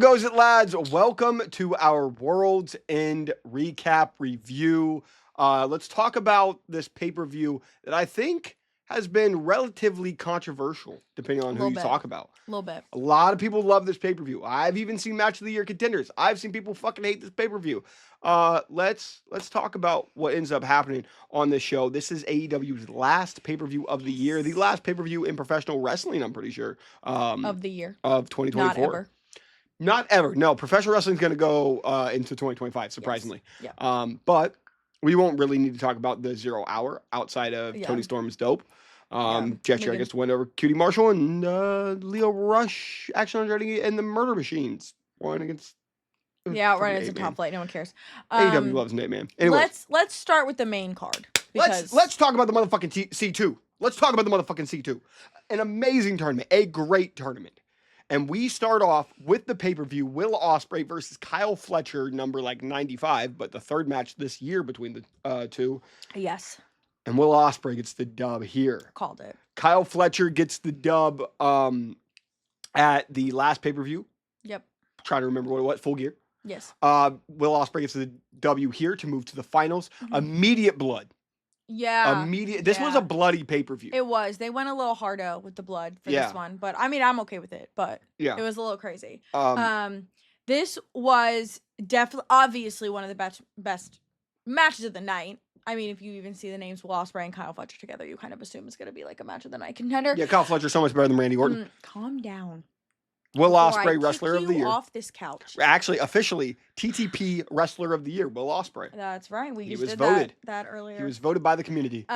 Goes it, lads? Welcome to our Worlds End recap review. Let's talk about this pay-per-view that I think has been relatively controversial, depending on A who little you bit. talk about. A little bit. A lot of people love this pay-per-view. I've even seen Match of the Year contenders. I've seen people fucking hate this pay-per-view. Let's talk about what ends up happening on this show. This is AEW's last pay-per-view of the year, the last pay-per-view in professional wrestling, I'm pretty sure. Of the year. Of 2024. Not ever. Not ever. No, professional wrestling is going to go into 2025, surprisingly. Yes. Yeah. But we won't really need to talk about the 0 hour outside of Tony Storm's dope. Jeff Jarrett gets to win over Cutie Marshall and Leo Rush, Action Andretti, and the Murder Machines. One against. Yeah, right. It's a top flight. No one cares. AEW loves Nate Man. Anyways, let's start with the main card. Let's talk about the motherfucking C2. Let's talk about the motherfucking C2. An amazing tournament. A great tournament. And we start off with the pay-per-view, Will Ospreay versus Kyle Fletcher, number 95, but the third match this year between the two. Yes. And Will Ospreay gets the dub here. Called it. Kyle Fletcher gets the dub at the last pay-per-view. Yep. Trying to remember what it was. Full Gear. Yes. Will Ospreay gets the W here to move to the finals. Mm-hmm. Immediate blood. Yeah. This was a bloody pay-per-view. It was. They went a little hardo with the blood for this one. But I mean, I'm okay with it. But it was a little crazy. This was definitely, obviously, one of the best matches of the night. I mean, if you even see the names Will Ospreay and Kyle Fletcher together, you kind of assume it's going to be like a match of the night contender. Yeah, Kyle Fletcher's so much better than Randy Orton. Calm down. Will Ospreay, Wrestler of the Year. Off this couch. Actually, officially, TTP Wrestler of the Year, Will Ospreay. That's right. He was voted. That earlier. He was voted by the community.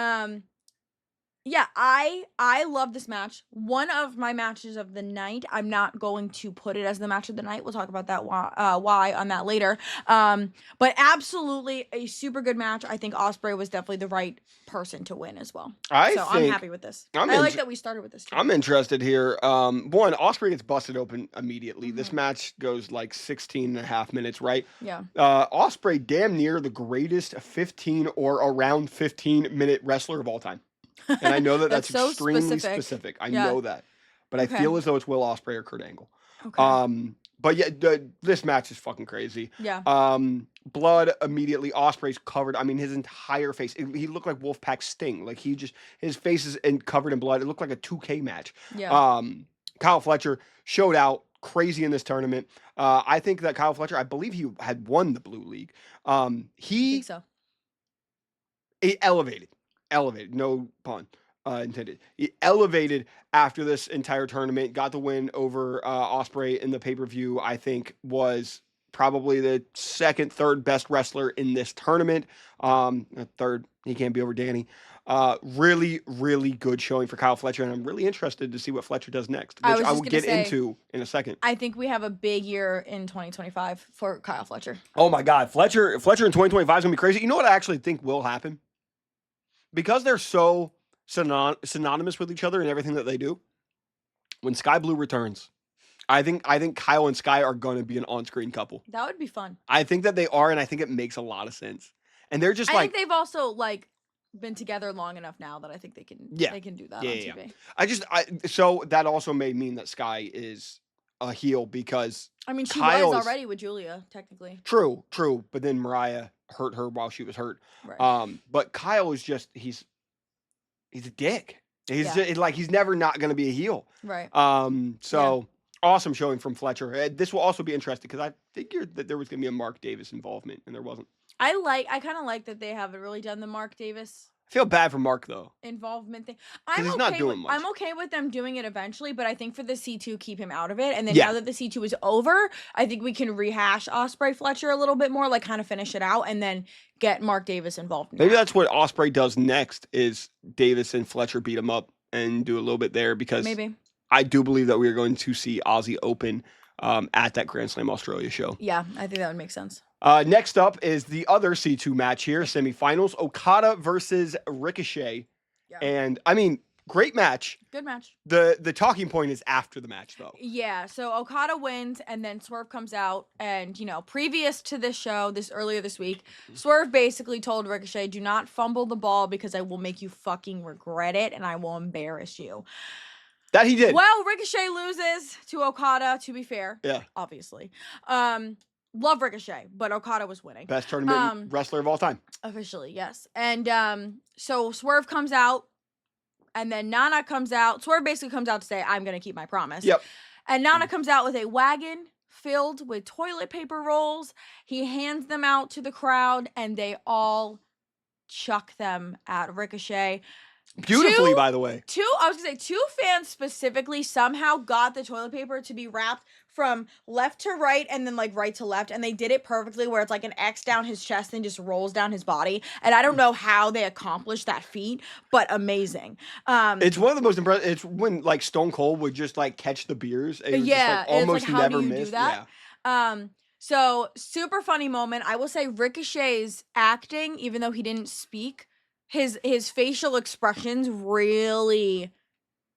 Yeah, I love this match. One of my matches of the night. I'm not going to put it as the match of the night. We'll talk about that why on that later. But absolutely a super good match. I think Ospreay was definitely the right person to win as well. I'm happy with this. I like that we started with this too. I'm interested here. One, Ospreay gets busted open immediately. Mm-hmm. This match goes like 16 and a half minutes, right? Yeah. Ospreay damn near the greatest 15 or around 15-minute wrestler of all time. And I know that that's so extremely specific. I know that. But I feel as though it's Will Ospreay or Kurt Angle. Okay. But yeah, this match is fucking crazy. Yeah. Blood immediately. Ospreay's covered. I mean, his entire face. He looked like Wolfpack Sting. Like his face is covered in blood. It looked like a 2K match. Yeah. Kyle Fletcher showed out crazy in this tournament. I think that Kyle Fletcher, I believe he had won the Blue League. I think so. He elevated, no pun intended. He elevated after this entire tournament, got the win over Ospreay in the pay-per-view. I think was probably the second, third best wrestler in this tournament. Third, he can't be over Danny. Really, really good showing for Kyle Fletcher, and I'm really interested to see what Fletcher does next, which I will get into in a second. I think we have a big year in 2025 for Kyle Fletcher. Oh my God, Fletcher in 2025 is gonna be crazy. You know what I actually think will happen? Because they're so synonymous with each other in everything that they do, when Sky Blue returns, I think Kyle and Sky are going to be an on-screen couple. That would be fun. I think that they are, and I think it makes a lot of sense. And they're just I think they've also been together long enough now that I think they can do that on TV. So that also may mean that Sky is a heel because I mean she was already with Julia technically. True, but then Mariah hurt her while she was hurt. Right. But Kyle is just he's a dick. He's just, he's never not going to be a heel. Right. Awesome showing from Fletcher. This will also be interesting because I figured that there was going to be a Mark Davis involvement and there wasn't. I kind of like that they haven't really done the Mark Davis. I feel bad for Mark though. Involvement thing. He's not doing much. I'm okay with them doing it eventually, but I think for the C2, keep him out of it. And then now that the C2 is over, I think we can rehash Ospreay Fletcher a little bit more, kind of finish it out, and then get Mark Davis involved. Maybe that's what Ospreay does next is Davis and Fletcher beat him up and do a little bit there because maybe I do believe that we are going to see Aussie Open at that Grand Slam Australia show. Yeah, I think that would make sense. Next up is the other C2 match here, semifinals, Okada versus Ricochet. Yeah. And, I mean, great match. Good match. The talking point is after the match, though. Yeah, so Okada wins, and then Swerve comes out, and, previous to this show, earlier this week, Swerve basically told Ricochet, do not fumble the ball because I will make you fucking regret it, and I will embarrass you. That he did. Well, Ricochet loses to Okada, to be fair. Yeah. Obviously. Love Ricochet, but Okada was winning. Best tournament wrestler of all time. Officially, yes. And so Swerve comes out, and then Nana comes out. Swerve basically comes out to say, I'm going to keep my promise. Yep. And Nana comes out with a wagon filled with toilet paper rolls. He hands them out to the crowd, and they all chuck them at Ricochet. Beautifully, by the way. I was gonna say, two fans specifically somehow got the toilet paper to be wrapped from left to right and then like right to left, and they did it perfectly where it's like an X down his chest and just rolls down his body. And I don't know how they accomplished that feat, but amazing. It's one of the most impressive. It's when like Stone Cold would just like catch the beers. It was just, like, almost how never do you missed. do that? Yeah. So super funny moment. I will say Ricochet's acting, even though he didn't speak, his facial expressions really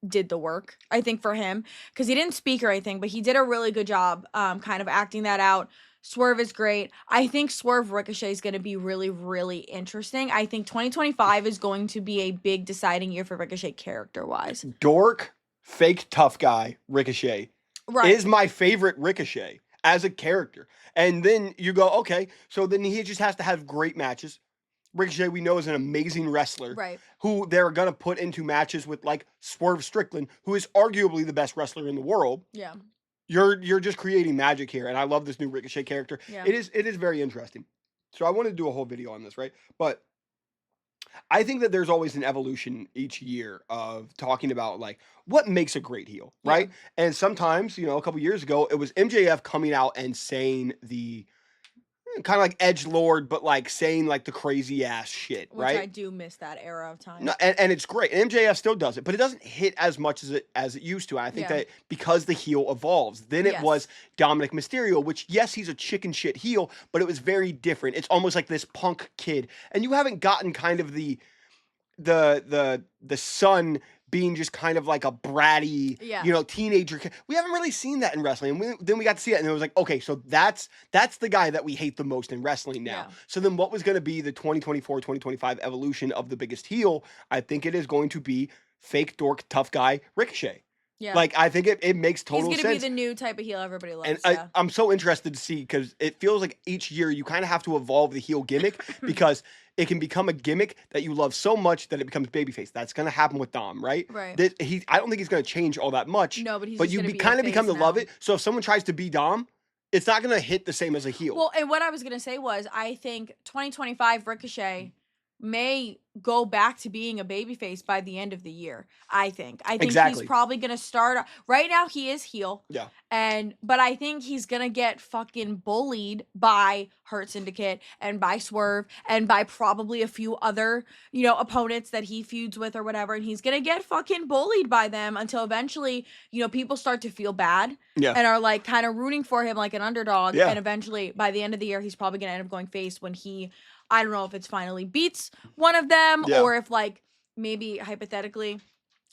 did the work, I think, for him, because he didn't speak or anything, but he did a really good job kind of acting that out. Swerve is great. I think Swerve Ricochet is going to be really, really interesting. I think 2025 is going to be a big deciding year for Ricochet character-wise. Dork, fake tough guy, Ricochet is my favorite Ricochet as a character. And then you go, okay, so then he just has to have great matches. Ricochet, we know, is an amazing wrestler, right? Who they're gonna put into matches with like Swerve Strickland, who is arguably the best wrestler in the world. Yeah, you're just creating magic here, and I love this new Ricochet character. Yeah. It is very interesting. So I wanted to do a whole video on this, right? But I think that there's always an evolution each year of talking about like what makes a great heel, right? Yeah. And sometimes, a couple years ago, it was MJF coming out and saying the kind of like edgelord, but like saying like the crazy ass shit, right? Which I do miss that era of time. No, and it's great. And MJF still does it, but it doesn't hit as much as it used to. And I think that because the heel evolves, then it was Dominic Mysterio, which yes, he's a chicken shit heel, but it was very different. It's almost like this punk kid, and you haven't gotten kind of the son being just kind of like a bratty, teenager. We haven't really seen that in wrestling. And then we got to see it, and it was like, okay, so that's the guy that we hate the most in wrestling now. Yeah. So then what was going to be the 2024, 2025 evolution of the biggest heel? I think it is going to be fake dork, tough guy, Ricochet. Yeah. Like, I think it makes total sense. He's going to be the new type of heel everybody loves. And I'm so interested to see, because it feels like each year you kind of have to evolve the heel gimmick because it can become a gimmick that you love so much that it becomes babyface. That's going to happen with Dom, right? Right. I don't think he's going to change all that much. No, but you kind of become to love it. So if someone tries to be Dom, it's not going to hit the same as a heel. Well, and what I was going to say was, I think 2025 Ricochet may go back to being a babyface by the end of the year. I think exactly. He's probably gonna start. Right now he is heel. Yeah. But I think he's gonna get fucking bullied by Hurt Syndicate and by Swerve and by probably a few other, opponents that he feuds with or whatever. And he's gonna get fucking bullied by them until eventually, people start to feel bad. Yeah. And are like kind of rooting for him like an underdog. Yeah. And eventually by the end of the year, he's probably gonna end up going face when I don't know if it's finally beats one of them or if like maybe hypothetically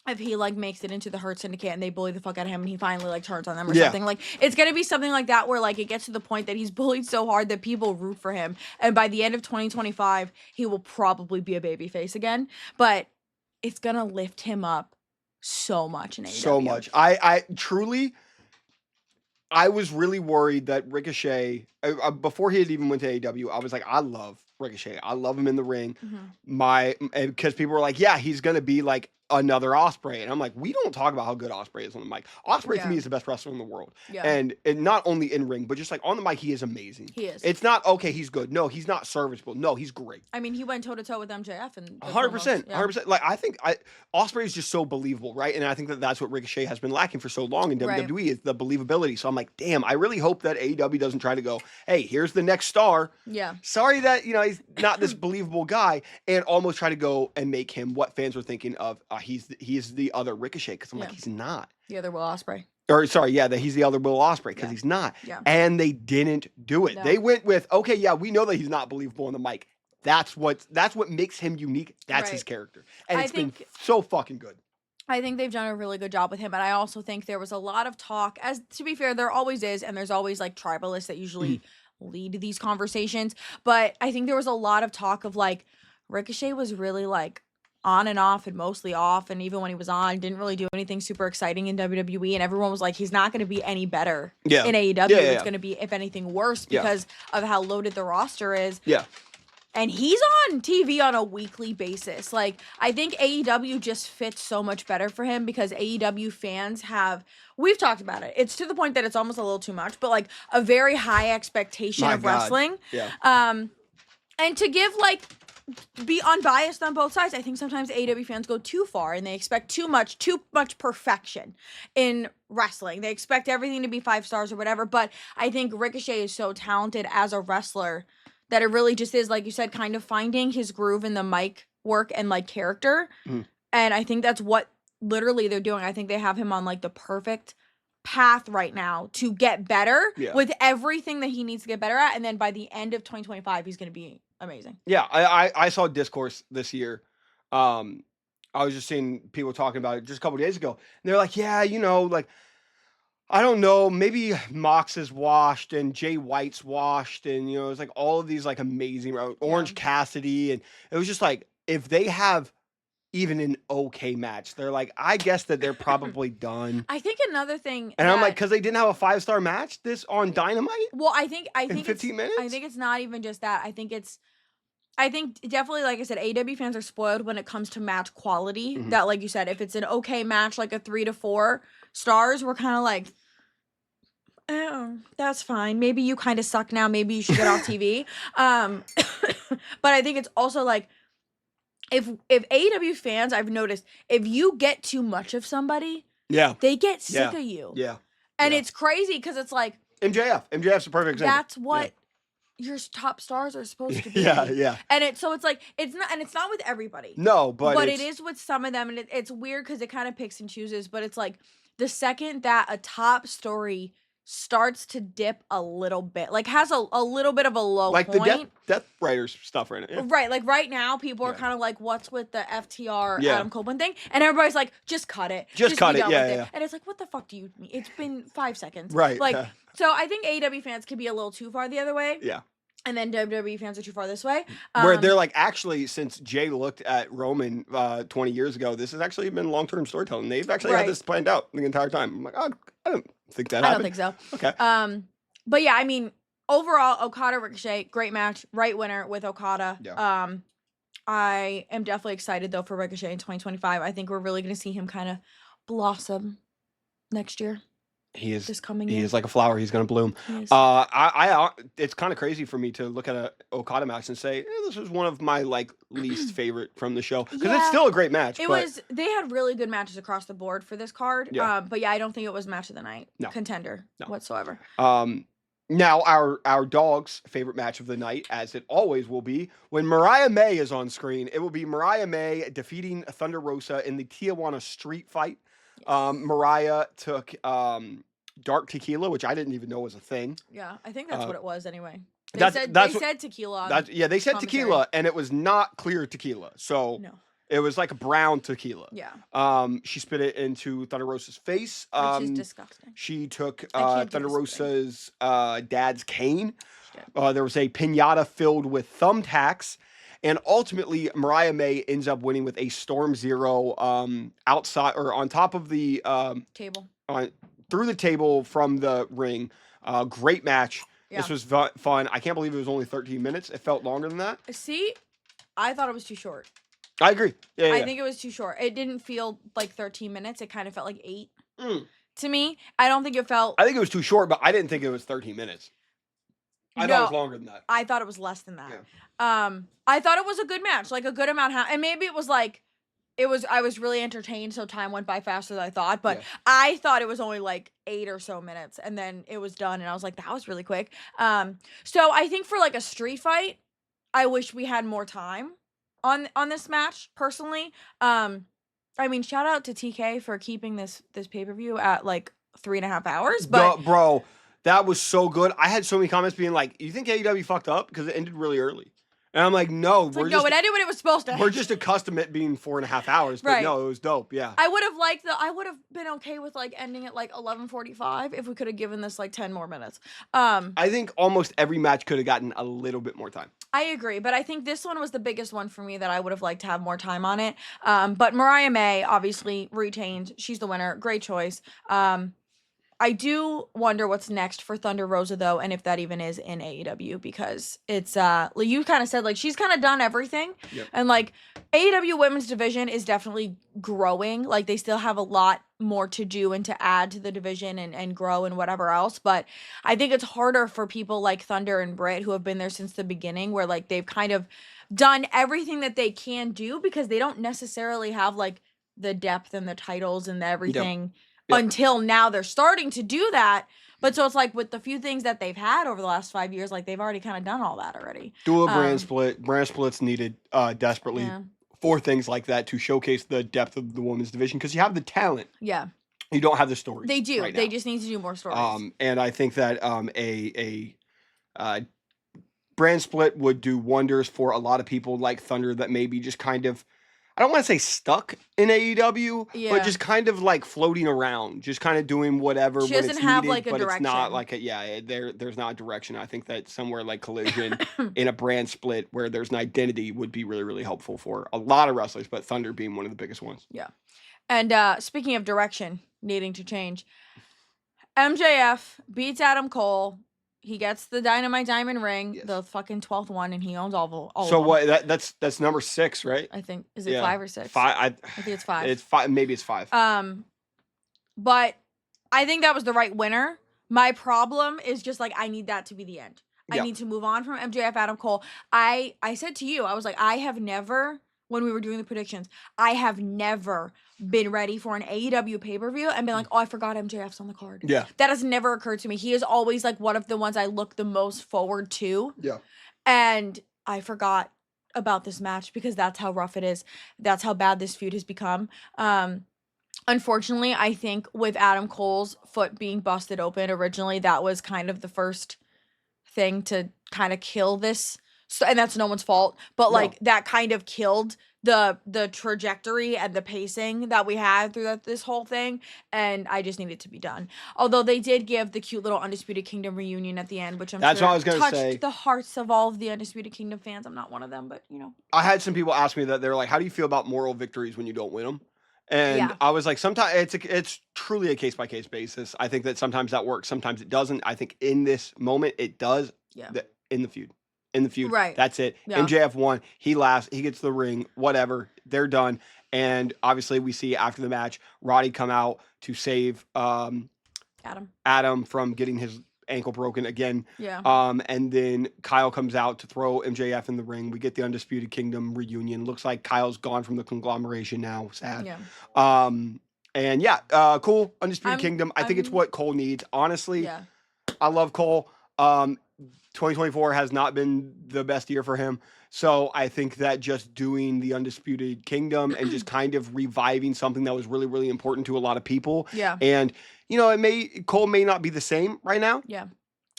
if he like makes it into the Hurt Syndicate and they bully the fuck out of him and he finally like turns on them or something. Like it's gonna be something like that where like it gets to the point that he's bullied so hard that people root for him, and by the end of 2025 he will probably be a babyface again, but it's gonna lift him up so much in AEW. So much. I truly I was really worried that Ricochet, before he had even went to AEW, I was like, I love Ricochet. I love him in the ring. Mm-hmm. Because people were like, yeah, he's going to be like another Ospreay. And I'm like, we don't talk about how good Ospreay is on the mic. Ospreay to me is the best wrestler in the world. Yeah. And not only in ring, but just like on the mic, he is amazing. He is. It's not, okay, he's good. No, he's not serviceable. No, he's great. I mean, he went toe-to-toe with MJF. And 100%. 100%. Like, I think Ospreay is just so believable, right? And I think that's what Ricochet has been lacking for so long in WWE is the believability. So I'm like, damn, I really hope that AEW doesn't try to go, hey, here's the next star. Yeah. Sorry that, he's not this believable guy, and almost try to go and make him what fans were thinking of. He is the other Ricochet, because I'm like, he's not. The other Will Ospreay. Or sorry, that he's the other Will Ospreay, because he's not. Yeah. And they didn't do it. No. They went with, okay, yeah, we know that he's not believable on the mic. That's what makes him unique. That's his character. And it's been so fucking good. I think they've done a really good job with him, and I also think there was a lot of talk, as to be fair, there always is, and there's always like tribalists that usually lead these conversations, but I think there was a lot of talk of like Ricochet was really like on and off and mostly off, and even when he was on, didn't really do anything super exciting in WWE, and everyone was like, he's not going to be any better in AEW. It's going to be, if anything, worse because of how loaded the roster is. Yeah. And he's on TV on a weekly basis. Like, I think AEW just fits so much better for him because AEW fans we've talked about it. It's to the point that it's almost a little too much, but like a very high expectation of wrestling. Yeah. And to give be unbiased on both sides, I think sometimes AEW fans go too far and they expect too much perfection in wrestling. They expect everything to be 5 stars or whatever. But I think Ricochet is so talented as a wrestler that it really just is, like you said, kind of finding his groove in the mic work and like character. And I think that's what literally they're doing. I think they have him on like the perfect path right now to get better with everything that he needs to get better at. And then by the end of 2025, he's going to be amazing. Yeah, I saw Discourse this year. I was just seeing people talking about it just a couple days ago. And they're like, yeah, like, I don't know, maybe Mox is washed and Jay White's washed. And, it's like all of these like amazing, Orange Cassidy. And it was just like, if they have even an okay match, they're like, I guess that they're probably done. I think another thing, and I'm like, because they didn't have a 5-star match this on Dynamite. Well, I think in 15 minutes. I think it's not even just that. I think definitely, like I said, AEW fans are spoiled when it comes to match quality. That, like you said, if it's an okay match, like a 3 to 4 stars, we're kind of like, oh, that's fine. Maybe you kind of suck now. Maybe you should get off TV. But I think it's also like, if AEW fans, I've noticed, if you get too much of somebody, they get sick of you. Yeah. And it's crazy because it's like MJF's a perfect example. That's what your top stars are supposed to be. Yeah. And it's like, it's not with everybody. No, but it is with some of them, and it's weird because it kind of picks and chooses, but it's like the second that a top story starts to dip a little bit, like has a little bit of a low like point. The Death Riders stuff right now. Right, like right now, people are kind of like, what's with the FTR Adam Copeland thing? And everybody's like, just cut it. Just cut it, yeah. And it's like, what the fuck do you mean? It's been 5 seconds. Right. Like, so I think AEW fans could be a little too far the other way. Yeah. And then WWE fans are too far this way. Where they're like, actually, since Jay looked at Roman 20 years ago, this has actually been long-term storytelling. They've actually had this planned out the entire time. I'm like, oh, I don't think that happened. I don't think so. Okay. But yeah, I mean, overall, Okada Ricochet, great match, right winner with Okada. Yeah. I am definitely excited though for Ricochet in 2025. I think we're really going to see him kind of blossom next year. He is this coming year. He is like a flower. He's going to bloom. It's kind of crazy for me to look at a Okada match and say, this was one of my like least favorite from the show, because it's still a great match. They had really good matches across the board for this card. Yeah. But yeah, I don't think it was match of the night contender whatsoever. Now our dog's favorite match of the night, as it always will be, when Mariah May is on screen, it will be Mariah May defeating Thunder Rosa in the Tijuana street fight. Mariah took dark tequila, which I didn't even know was a thing. Yeah, I think that's what it was anyway. They said tequila. They said tequila, and it was not clear tequila. So it was like a brown tequila. Yeah. She spit it into Thunder Rosa's face. Which is disgusting. She took Thunder Rosa's dad's cane. There was a piñata filled with thumbtacks. And ultimately, Mariah May ends up winning with a Storm Zero outside or on top of the table. Through the table from the ring. Great match. Yeah. This was fun. I can't believe it was only 13 minutes. It felt longer than that. See, I thought it was too short. I agree. I think it was too short. It didn't feel like 13 minutes. It kind of felt like 8 to me. I don't think it felt... I think it was too short, but I didn't think it was 13 minutes. I thought it was longer than that. I thought it was less than that. Yeah. I thought it was a good match, like a good amount. And maybe it was like, I was really entertained, so time went by faster than I thought. But I thought it was only like 8 or so minutes, and then it was done, and I was like, that was really quick. So I think for like a street fight, I wish we had more time on this match, personally. I mean, shout out to TK for keeping this pay-per-view at like 3.5 hours. But bro, that was so good. I had so many comments being like, you think AEW fucked up? Because it ended really early. And I'm like, no, It's like, no, it ended when it was supposed to. We're just accustomed to it being 4.5 hours. But Right. no, it was dope. Yeah. I would have been okay with like ending at like 11:45 if we could have given this like 10 more minutes. I think almost every match could have gotten a little bit more time. I agree, but I think this one was the biggest one for me that I would have liked to have more time on it. But Mariah May obviously retained. She's the winner. Great choice. I do wonder what's next for Thunder Rosa though, and if that even is in AEW, because it's like you kind of said, like she's kind of done everything. Yep. And like AEW women's division is definitely growing. Like they still have a lot more to do and to add to the division and grow and whatever else. But I think it's harder for people like Thunder and Britt who have been there since the beginning, where like they've kind of done everything that they can do because they don't necessarily have like the depth and the titles and everything. Yep. Yep. Until now they're starting to do that. But so it's like with the few things that they've had over the last 5 years, like they've already kind of done all that already. Do a brand split. Brand splits needed desperately for things like that to showcase the depth of the women's division, because you have the talent. Yeah. You don't have the stories. They do. Right They now. just need to do more stories. And I think that a brand split would do wonders for a lot of people like Thunder that maybe just kind of, I don't want to say stuck in AEW, but just kind of like floating around, just kind of doing whatever when it's needed, like a but direction. It's not like there's not a direction. I think that somewhere like Collision in a brand split where there's an identity would be really, really helpful for a lot of wrestlers, but Thunder being one of the biggest ones. Yeah. And speaking of direction needing to change, MJF beats Adam Cole. He gets the Dynamite Diamond ring, the fucking 12th one, and he owns all of them. So what? That's number 6, right? I think is it 5 or 6? 5. I think it's 5. It's 5. Maybe it's 5. But I think that was the right winner. My problem is just like I need that to be the end. I need to move on from MJF Adam Cole. I said to you, I was like, I have never, when we were doing the predictions, I have never been ready for an AEW pay-per-view and been like, oh, I forgot MJF's on the card. Yeah. That has never occurred to me. He is always like one of the ones I look the most forward to. Yeah. And I forgot about this match because that's how rough it is. That's how bad this feud has become. Unfortunately, I think with Adam Cole's foot being busted open originally, that was kind of the first thing to kind of kill this. So, and that's no one's fault, but like that kind of killed the trajectory and the pacing that we had through this whole thing, and I just need it to be done. Although they did give the cute little Undisputed Kingdom reunion at the end, which That's sure what I was gonna touched say. the hearts of all of the Undisputed Kingdom fans. I'm not one of them, but you know. I had some people ask me that. They're like, how do you feel about moral victories when you don't win them? And I was like, sometimes it's truly a case-by-case basis. I think that sometimes that works, sometimes it doesn't. I think in this moment it does. Yeah. In the feud. Right. That's it. Yeah. MJF won. He laughs. He gets the ring. Whatever. They're done. And obviously we see after the match, Roddy come out to save Adam from getting his ankle broken again. Yeah. And then Kyle comes out to throw MJF in the ring. We get the Undisputed Kingdom reunion. Looks like Kyle's gone from the conglomeration now. Sad. Yeah. And cool. Undisputed Kingdom. I think it's what Cole needs. Honestly, I love Cole. 2024 has not been the best year for him. So I think that just doing the Undisputed Kingdom and just kind of reviving something that was really, really important to a lot of people. Yeah. And, you know, Cole may not be the same right now. Yeah.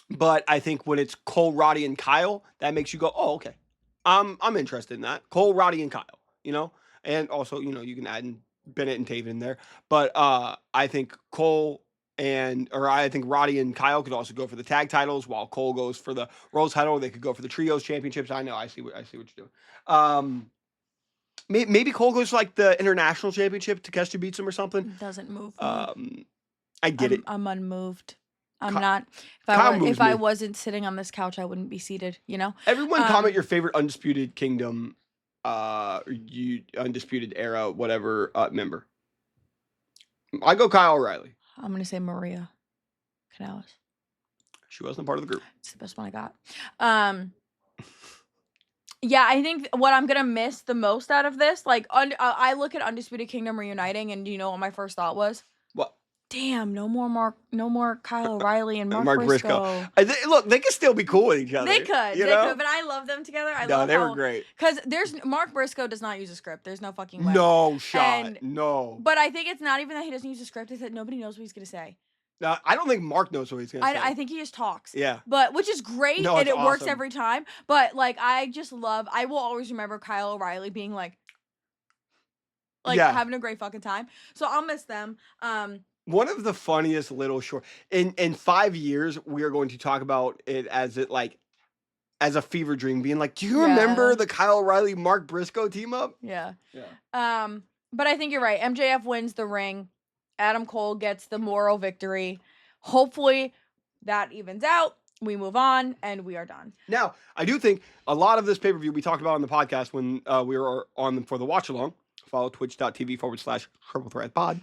But I think when it's Cole, Roddy, and Kyle, that makes you go, oh, okay. I'm interested in that. Cole, Roddy, and Kyle, you know? And also, you know, you can add in Bennett and Taven in there. But I think I think Roddy and Kyle could also go for the tag titles, while Cole goes for the World title. They could go for the Trios championships. I know. I see what you're doing. Maybe Cole goes for like the international championship. Takeshita beats him or something. It doesn't move me. I get it. I'm unmoved. I'm not. If I wasn't sitting on this couch, I wouldn't be seated. You know. Everyone comment your favorite Undisputed Kingdom, Undisputed Era, whatever member. I go Kyle O'Reilly. I'm going to say Maria Kanellis. She wasn't part of the group. It's the best one I got. Yeah, I think what I'm going to miss the most out of this, like, I look at Undisputed Kingdom reuniting, and do you know what my first thought was? What? Damn, no more Kyle O'Reilly and Mark Briscoe. Look, they could still be cool with each other. They could, but I love them together. They were great. Because Mark Briscoe does not use a script. There's no fucking way. No shot. No. But I think it's not even that he doesn't use a script. It's that nobody knows what he's going to say. I don't think Mark knows what he's gonna say. I think he just talks. Yeah. But which is great No, and it's it works awesome. every time. But like I will always remember Kyle O'Reilly being like Yeah. having a great fucking time. So I'll miss them. One of the funniest little short in 5 years, we are going to talk about it as as a fever dream, being like, do you remember the Kyle O'Reilly Mark Briscoe team up? Yeah. Yeah. But I think you're right. MJF wins the ring. Adam Cole gets the moral victory. Hopefully that evens out. We move on and we are done. Now, I do think a lot of this pay-per-view we talked about on the podcast when we were on for the watch along. Follow twitch.tv/Triple Threat Pod.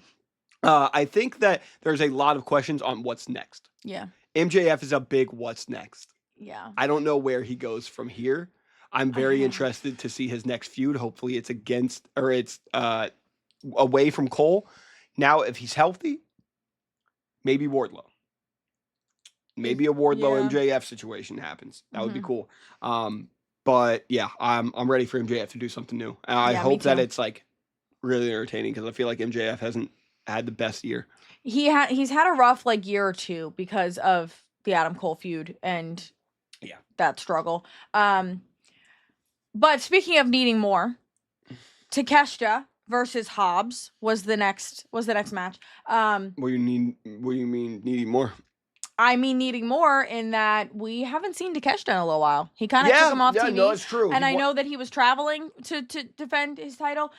I think that there's a lot of questions on what's next. Yeah. MJF is a big what's next. Yeah. I don't know where he goes from here. I'm very interested to see his next feud. Hopefully it's away from Cole. Now, if he's healthy, maybe Wardlow. Maybe a Wardlow MJF situation happens. That would be cool. But yeah, I'm ready for MJF to do something new. And I hope that it's like really entertaining because I feel like MJF hasn't had the best year. He's had a rough year or two because of the Adam Cole feud and that struggle. But speaking of needing more, Takeshita versus Hobbs was the next match. What do you mean needing more? I mean needing more in that we haven't seen Takeshita in a little while. He kind of took him off TV. No, it's true. And I know that he was traveling to defend his title.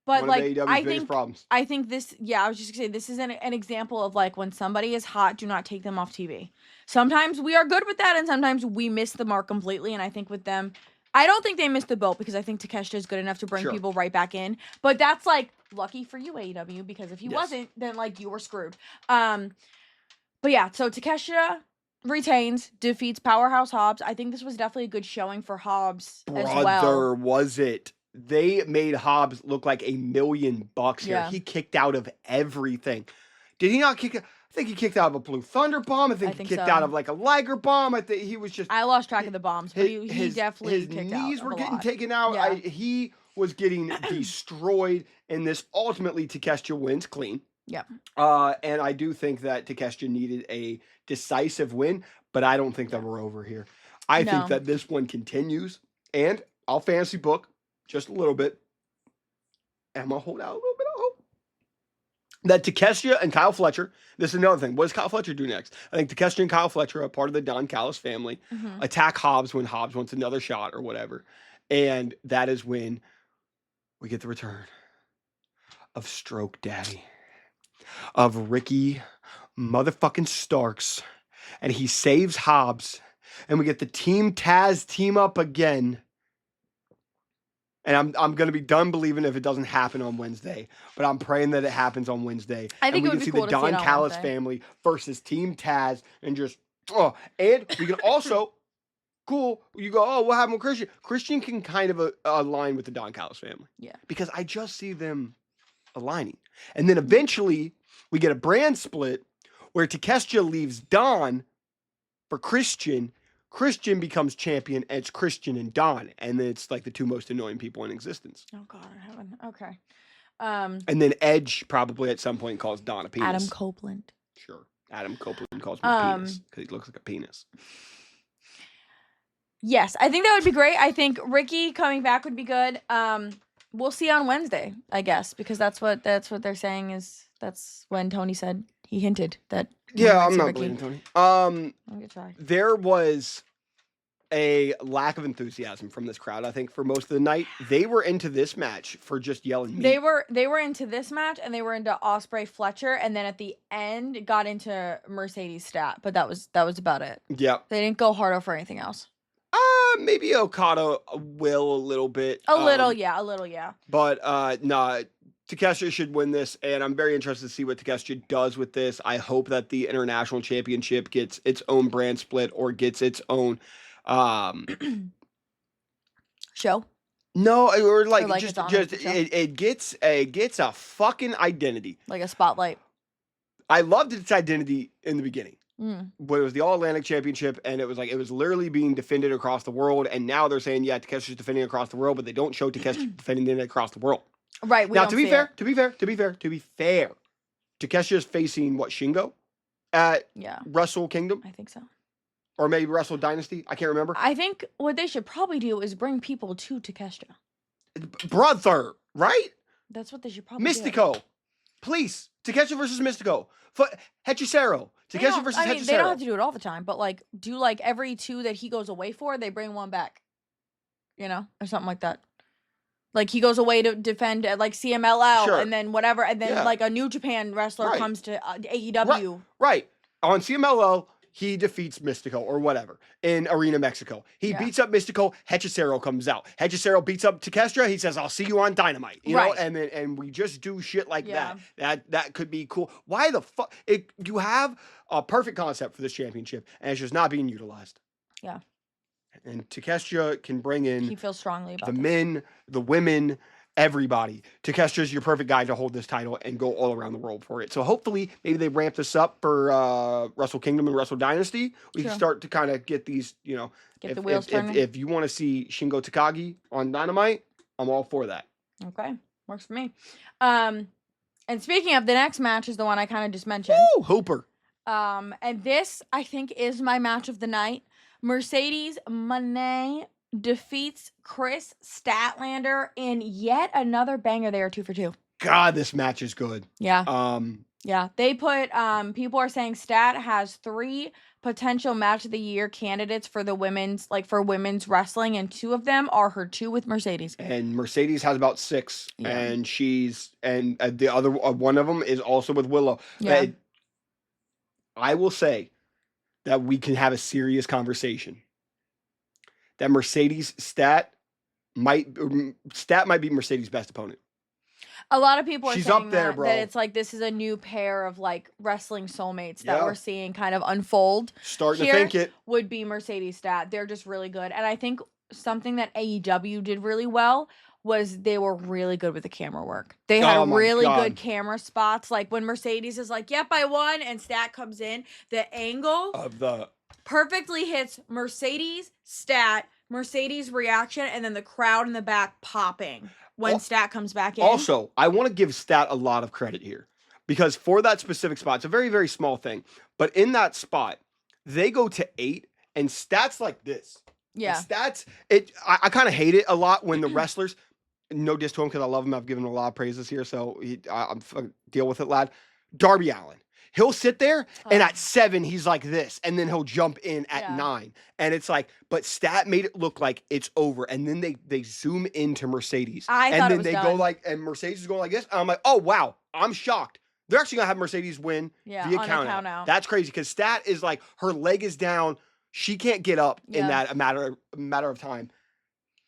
But one of AEW's biggest problems. I think this, I was just gonna say, this is an example of when somebody is hot, do not take them off TV. Sometimes we are good with that, and sometimes we miss the mark completely. And I think with them, I don't think they missed the boat because I think Takeshita is good enough to bring people right back in. But that's lucky for you, AEW, because if he wasn't, then you were screwed. But yeah, so Takeshita retains, defeats Powerhouse Hobbs. I think this was definitely a good showing for Hobbs as well. Brother, was it? They made Hobbs look like $1 million here. Yeah. He kicked out of everything. Did he not kick? I think he kicked out of a Blue Thunder bomb. I think he kicked out of a Liger bomb. I think he was just. I lost track of the bombs, but he definitely kicked out. His knees were getting taken out. Yeah. He was getting destroyed, and this ultimately Takeshita wins clean. Yeah. And I do think that Takeshita needed a decisive win, but I don't think that we're over here. I think that this one continues, and I'll fantasy book just a little bit. And I'm going to hold out a little bit of hope. That Takeshita and Kyle Fletcher, this is another thing. What does Kyle Fletcher do next? I think Takeshita and Kyle Fletcher are part of the Don Callis family. Attack Hobbs when Hobbs wants another shot or whatever. And that is when we get the return of Stroke Daddy. Of Ricky motherfucking Starks. And he saves Hobbs. And we get the Team Taz team up again. And I'm going to be done believing if it doesn't happen on Wednesday. But I'm praying that it happens on Wednesday. I think it would be cool to see the Don Callis family versus Team Taz. And just, and we can also, you go, what happened with Christian? Christian can kind of align with the Don Callis family. Yeah. Because I just see them aligning. And then eventually, we get a brand split where Takeshita leaves Don for Christian. Christian becomes champion, and it's Christian and Don, and then it's the two most annoying people in existence. Oh God, I haven't. Okay. And then Edge probably at some point calls Don a penis. Adam Copeland. Sure, Adam Copeland calls him a penis because he looks like a penis. Yes, I think that would be great. I think Ricky coming back would be good. We'll see on Wednesday, I guess, because that's what they're saying is that's when Tony said he hinted that. Yeah, I'm not believing Tony. I'm gonna try. There was a lack of enthusiasm from this crowd. I think for most of the night, they were into this match for just yelling. Meat. They were into this match, and they were into Ospreay Fletcher, and then at the end got into Mercedes Stat, but that was about it. Yeah, they didn't go harder for anything else. Maybe Okada will a little bit. A little, yeah. But nah. Takeshita should win this, and I'm very interested to see what Takeshita does with this. I hope that the International Championship gets its own brand split or gets its own show. No, or it gets a fucking identity, like a spotlight. I loved its identity in the beginning. But it was the All Atlantic Championship, and it was literally being defended across the world. And now they're saying, Takeshita's defending across the world, but they don't show Takeshita defending it across the world. Right. Now, to be fair, Takeshita is facing what, Shingo? at Yeah. Wrestle Kingdom? I think so. Or maybe Wrestle Dynasty? I can't remember. I think what they should probably do is bring people to Takeshita. Brother, right? That's what they should probably do. Mystico. Please. Takeshita versus Mystico. Hechicero. Takeshita versus Hechicero. They don't have to do it all the time, but like do like every 2 that he goes away for, they bring one back. You know, or something like that. Like he goes away to defend like CMLL Sure. and then whatever, and then like a New Japan wrestler comes to AEW. Right. On CMLL, he defeats Mystico or whatever in Arena Mexico. He beats up Mystico. Hechicero comes out. Hechicero beats up Takeshita. He says, "I'll see you on Dynamite." You know, and we just do shit like that. That could be cool. Why the fuck? You have a perfect concept for this championship, and it's just not being utilized. Yeah. And Takeshita can bring in he feels strongly about the men, the women, everybody. Takeshita's your perfect guy to hold this title and go all around the world for it. So hopefully, maybe they ramp this up for Wrestle Kingdom and Wrestle Dynasty. We can start to kind of get these, get the wheels turning. If you want to see Shingo Takagi on Dynamite, I'm all for that. Okay, works for me. And speaking of, the next match is the one I kind of just mentioned. Woo, Hooper. And this, I think, is my match of the night. Mercedes Moné defeats Chris Statlander in yet another banger. They are 2 for 2. God, this match is good. Yeah. Yeah. They put people are saying Stat has 3 potential match of the year candidates for the women's wrestling, and 2 of them are her 2 with Mercedes. And Mercedes has about 6, and the other one of them is also with Willow. Yeah. I will say that we can have a serious conversation. That Mercedes Stat might be Mercedes' best opponent. A lot of people are She's saying up there, that it's like this is a new pair of like wrestling soulmates that we're seeing kind of unfold. Starting to think it would be Mercedes Stat. They're just really good. And I think something that AEW did really well was they were really good with the camera work. They had really good camera spots. Like when Mercedes is like, "Yep, I won," and Stat comes in, the angle of the perfectly hits Mercedes, Stat, Mercedes reaction, and then the crowd in the back popping when Stat comes back in. Also, I want to give Stat a lot of credit here because for that specific spot, it's a very, very small thing. But in that spot, they go to 8 and Stat's like this. Yeah. And Stat's I kind of hate it a lot when the wrestlers. No diss to him because I love him. I've given him a lot of praises here, so I'm deal with it, lad. Darby Allin. He'll sit there, and at 7, he's like this, and then he'll jump in at 9. And it's like, but Stat made it look like it's over, and then they zoom into Mercedes. And then they go like, and Mercedes is going like this, and I'm like, oh, wow, I'm shocked. They're actually going to have Mercedes win via count out. That's crazy, because Stat is like, her leg is down, she can't get up in that a matter of time.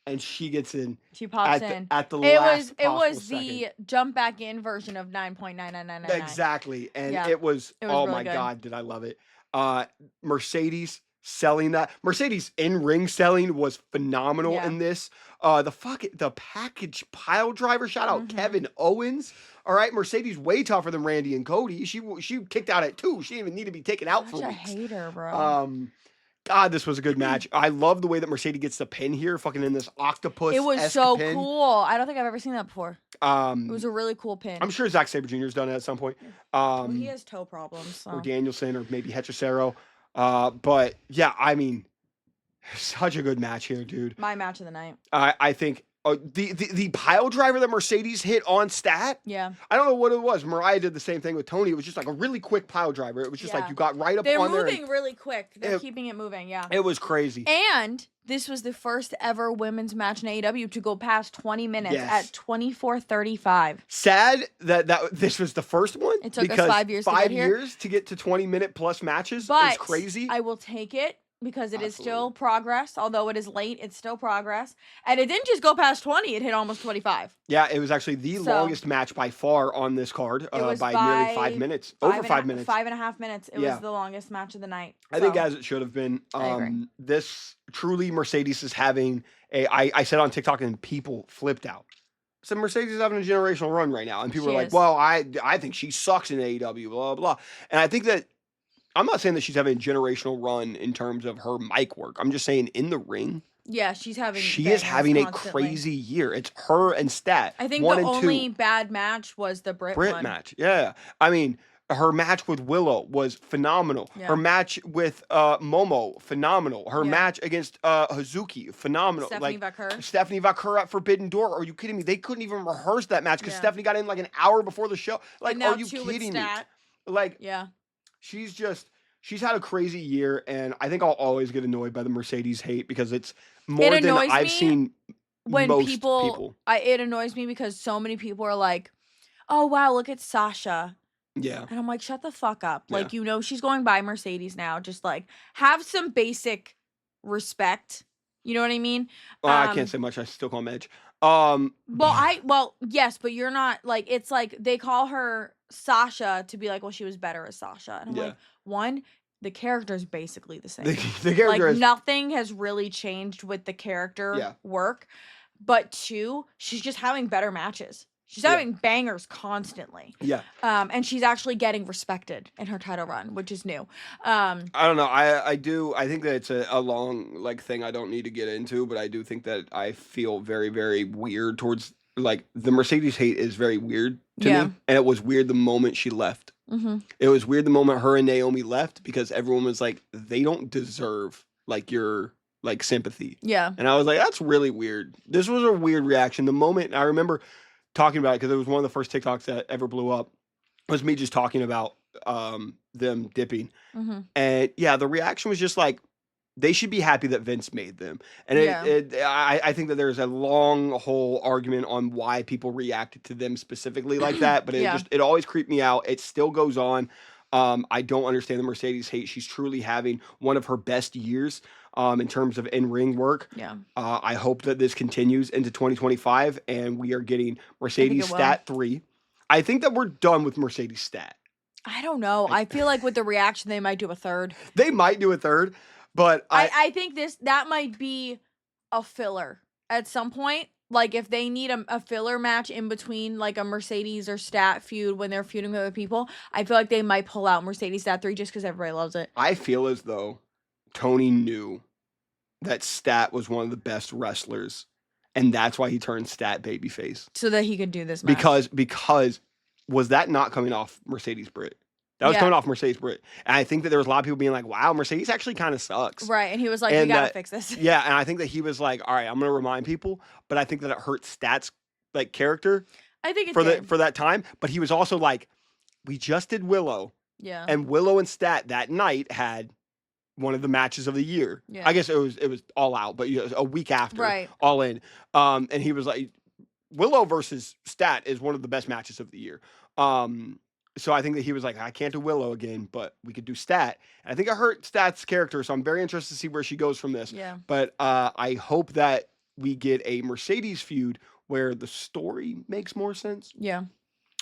And she gets in. She pops in at the last. It was second. The jump back in version of 9.99999. Exactly, and it was oh really my god, did I love it? Mercedes selling that. Mercedes in ring selling was phenomenal in this. The package pile driver. Shout out Kevin Owens. All right, Mercedes way tougher than Randy and Cody. She kicked out at 2. She didn't even need to be taken out for weeks. I hate her, bro. God, this was a good match. I love the way that Mercedes gets the pin here, fucking in this octopus. It was so cool. I don't think I've ever seen that before. It was a really cool pin. I'm sure Zack Sabre Jr.'s done it at some point. Well, he has toe problems. So. Or Danielson, or maybe Hechicero. But yeah, I mean, such a good match here, dude. My match of the night. I think the pile driver that Mercedes hit on Stat. Yeah. I don't know what it was. Mariah did the same thing with Tony. It was just like a really quick pile driver. It was just like you got right up on there. They're moving really quick. They're keeping it moving. Yeah. It was crazy. And this was the first ever women's match in AEW to go past 20 minutes at 24:35. Sad that this was the first one. It took us 5 years. 5 years to get to 20-minute plus matches. It's crazy. I will take it. Because it is still progress. Although it is late, it's still progress. And it didn't just go past 20, it hit almost 25. Yeah, it was actually the longest match by far on this card by nearly 5 minutes. Over 5 minutes. 5.5 minutes. It was the longest match of the night. I think as it should have been. I agree. This truly Mercedes is having I said on TikTok and people flipped out. I said Mercedes is having a generational run right now. And people were like, well, I think she sucks in AEW, blah, blah. And I think that I'm not saying that she's having a generational run in terms of her mic work. I'm just saying in the ring. Yeah, she is having a crazy year. It's her and Stat. I think the only bad match was the Brit one. match. Yeah. I mean, Her match with Willow was phenomenal. Yeah. Her match with Momo, phenomenal. Her Yeah. match against Hazuki, phenomenal. Stephanie Vaquer. Stephanie Vaquer at Forbidden Door. Are you kidding me? They couldn't even rehearse that match because Yeah. Stephanie got in like an hour before the show. Like, And now are you two with kidding me? Stat. Like, Yeah. she's had a crazy year, and I think I'll always get annoyed by the Mercedes hate because it's more than I've seen when most people. It annoys me because so many people are like, "Oh wow, look at Sasha." Yeah. And I'm like, shut the fuck up. Yeah. Like, she's going by Mercedes now. Just like have some basic respect. You know what I mean? I can't say much. I still call him Edge. Well, yes, but you're not like, it's like they call her Sasha to be like, well, she was better as Sasha. And I'm like, one, the character's basically the same. The character like nothing has really changed with the character work. But two, she's just having better matches. She's having bangers constantly. Yeah. And she's actually getting respected in her title run, which is new. I don't know. I think that it's a long thing I don't need to get into, but I do think that I feel very, very weird towards the Mercedes hate is very weird to me. And it was weird the moment she left. Mm-hmm. It was weird the moment her and Naomi left because everyone was like, they don't deserve your sympathy. Yeah. And I was like, that's really weird. This was a weird reaction. The moment I remember talking about it because it was one of the first TikToks that ever blew up. It was me just talking about them dipping. Mm-hmm. And the reaction was just like, they should be happy that Vince made them. And I think that there's a long whole argument on why people reacted to them specifically like that. But it always creeped me out. It still goes on. I don't understand the Mercedes hate. She's truly having one of her best years in terms of in-ring work. Yeah. I hope that this continues into 2025 and we are getting Mercedes Stat 3. I think that we're done with Mercedes Stat. I don't know. I feel like with the reaction, they might do a third. They might do a third, but I think that might be a filler at some point. Like if they need a filler match in between like a Mercedes or Stat feud when they're feuding with other people, I feel like they might pull out Mercedes Stat 3 just because everybody loves it. I feel as though Tony knew that Stat was one of the best wrestlers, and that's why he turned Stat babyface. So that he could do this match. Because was that not coming off Mercedes Britt? That was coming off Mercedes Britt. And I think that there was a lot of people being like, wow, Mercedes actually kind of sucks. Right, and he was like, we gotta fix this. Yeah, and I think that he was like, all right, I'm going to remind people, but I think that it hurt Stat's character. I think it did. For that time, but he was also like, we just did Willow. Yeah. And Willow and Stat that night had one of the matches of the year. Yeah. I guess it was All Out, but a week after, right. All In. And he was like, Willow versus Stat is one of the best matches of the year. So I think that he was like, I can't do Willow again, but we could do Stat. And I think it hurt Stat's character, so I'm very interested to see where she goes from this. Yeah. But I hope that we get a Mercedes feud where the story makes more sense. Yeah.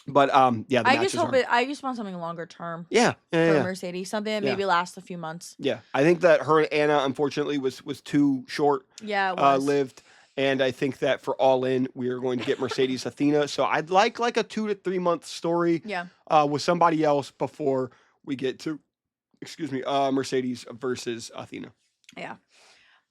But the I just hope I just want something longer term. Yeah. For Mercedes, something that maybe lasts a few months. Yeah, I think that her and Anna unfortunately was too short. Yeah, it was. Lived, and I think that for All In we are going to get Mercedes Athena. So I'd like a 2 to 3 month story. Yeah. With somebody else before we get to, Mercedes versus Athena. Yeah.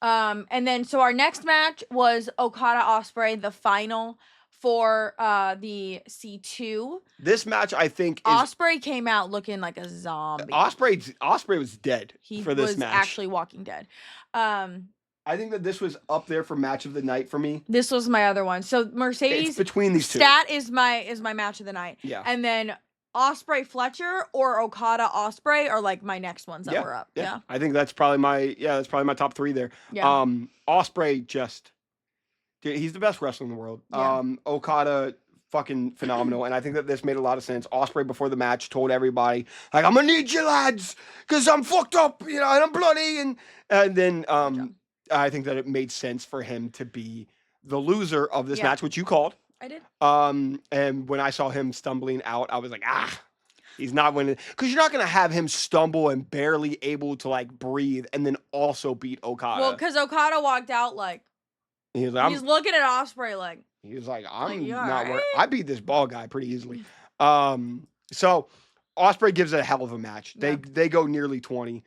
And then so our next match was Okada Ospreay, the final for the C2. This match, I think, Ospreay came out looking like a zombie. Ospreay was dead for this match. He was actually walking dead. I think that this was up there for match of the night for me. This was my other one. So Mercedes, it's between these two. Stat is my match of the night. Yeah. And then Ospreay Fletcher or Okada Ospreay are like my next ones that were up. Yeah. I think that's probably my top 3 there. Yeah. Ospreay just, dude, he's the best wrestler in the world. Yeah. Okada, fucking phenomenal. And I think that this made a lot of sense. Ospreay before the match told everybody, like, I'm gonna need you lads, because I'm fucked up, and I'm bloody. And then I think that it made sense for him to be the loser of this match, which you called. I did. And when I saw him stumbling out, I was like, he's not winning. Because you're not going to have him stumble and barely able to, breathe and then also beat Okada. Well, because Okada walked out he's looking at Ospreay like. He was like, I'm not right? worried. I beat this ball guy pretty easily. So Ospreay gives it a hell of a match. Yeah. They go nearly 20.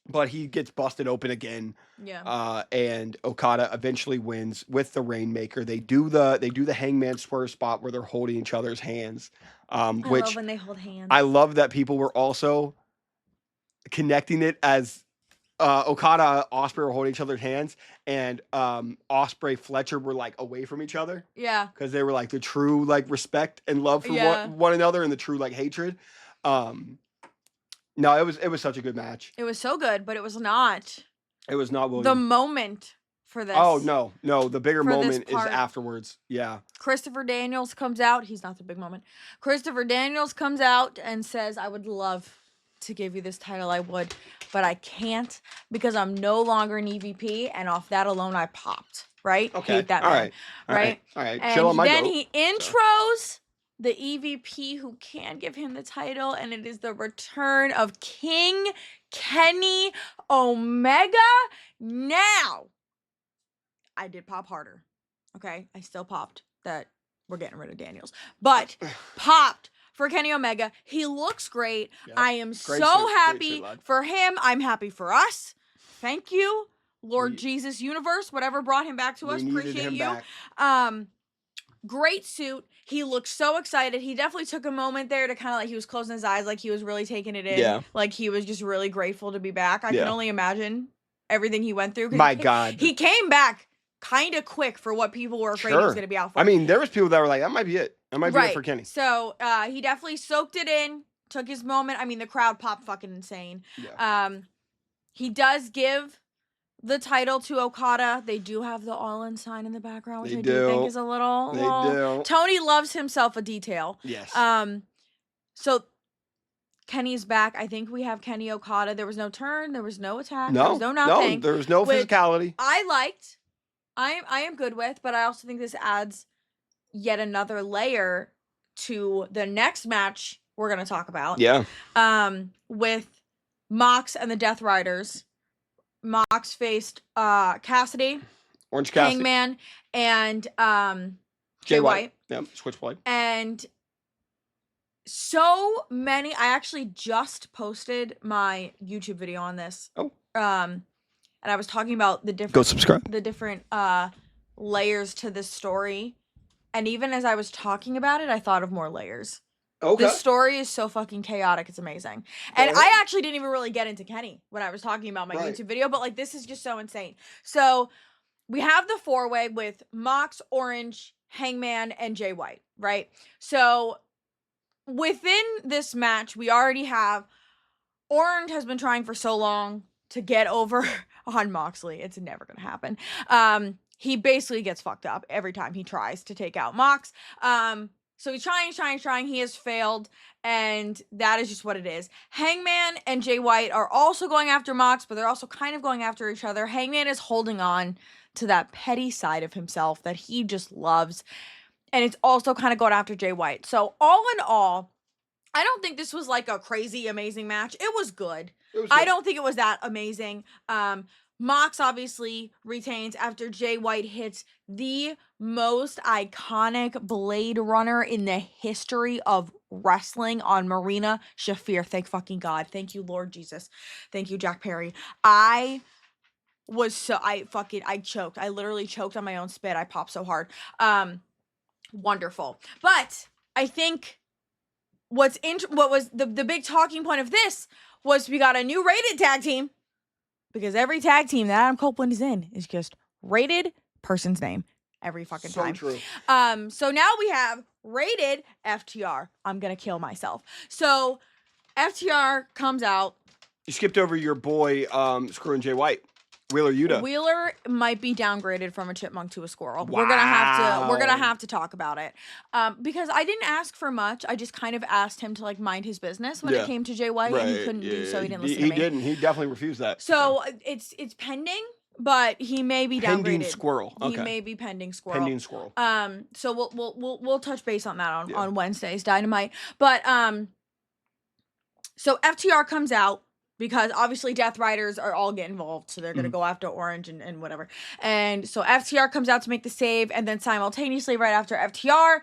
but he gets busted open again. Yeah. And Okada eventually wins with the Rainmaker. They do the Hangman Swerve spot where they're holding each other's hands, I love which when they hold hands. I love that people were also connecting it as Okada, Osprey were holding each other's hands, and Osprey, Fletcher were like away from each other. Yeah. Because they were like the true like respect and love for one another, and the true like hatred. No, it was such a good match. It was so good, but it was not. It was not William. The moment for this. Oh no, the bigger moment is part. afterwards. Yeah. Christopher Daniels comes out. He's not the big moment. Christopher Daniels comes out and says, "I would love to give you this title, I would, but I can't because I'm no longer an EVP." And off that alone, I popped. Right? Okay. Hate that man. Right? All right. And Chill on my then boat. he intros the EVP who can give him the title, and it is the return of King Kenny Omega. Now, I did pop harder. Okay? I still popped that we're getting rid of Daniels. But popped for Kenny Omega. He looks great. Yep. I am so happy for him. I'm happy for us. Thank you, Lord Jesus Universe, whatever brought him back to us. Appreciate you. Great suit. He looked so excited. He definitely took a moment there to kind of like, he was closing his eyes like he was really taking it in. Yeah. Like he was just really grateful to be back. I can only imagine everything he went through. My God. He came back kind of quick for what people were afraid he was going to be out for. I mean, there was people that were like, that might be it. That might be it for Kenny. So he definitely soaked it in, took his moment. I mean, the crowd popped fucking insane. Yeah. He does give the title to Okada. They do have the all-in sign in the background, which I do think is a little. They do. Tony loves himself a detail. Yes. So Kenny's back. I think we have Kenny Okada. There was no turn. There was no attack. No. There was no nothing. No, there was no physicality. I liked. I am good with, but I also think this adds yet another layer to the next match we're gonna talk about. Yeah. With Mox and the Death Riders. Mox faced Cassidy, Orange Cassidy, Hangman, and Jay White. Yep, Switchblade. And so many. I actually just posted my YouTube video on this. Oh. And I was talking about the different. Go subscribe. The different layers to this story, and even as I was talking about it, I thought of more layers. Okay. The story is so fucking chaotic. It's amazing. And I actually didn't even really get into Kenny when I was talking about my YouTube video, but like this is just so insane. So we have the four-way with Mox, Orange, Hangman, and Jay White, right? So within this match, we already have Orange has been trying for so long to get over on Moxley. It's never going to happen. He basically gets fucked up every time he tries to take out Mox. So he's trying. He has failed, and that is just what it is. Hangman and Jay White are also going after Mox, but they're also kind of going after each other. Hangman is holding on to that petty side of himself that he just loves, and it's also kind of going after Jay White. So all in all, I don't think this was like a crazy, amazing match. It was good. I don't think it was that amazing. Mox obviously retains after Jay White hits the most iconic Blade Runner in the history of wrestling on Marina Shafir. Thank fucking God. Thank you, Lord Jesus. Thank you, Jack Perry. I choked. I literally choked on my own spit. I popped so hard. Wonderful. But I think what was the big talking point of this was we got a new rated tag team. Because every tag team that Adam Copeland is in is just rated person's name every fucking time. So true. So now we have rated FTR. I'm gonna kill myself. So FTR comes out. You skipped over your boy, screwing Jay White. Wheeler Yuta. Wheeler might be downgraded from a chipmunk to a squirrel. Wow. We're gonna have to talk about it. Because I didn't ask for much. I just kind of asked him to like mind his business when it came to Jay White, and he couldn't do so. He didn't listen to me. He didn't. He definitely refused that. So it's pending, but he may be downgraded. Pending squirrel. Okay. He may be pending squirrel. Pending squirrel. So we'll touch base on that on Wednesday's Dynamite. But so FTR comes out. Because obviously Death Riders are all get involved, so they're going to go after Orange and whatever. And so FTR comes out to make the save, and then simultaneously right after FTR,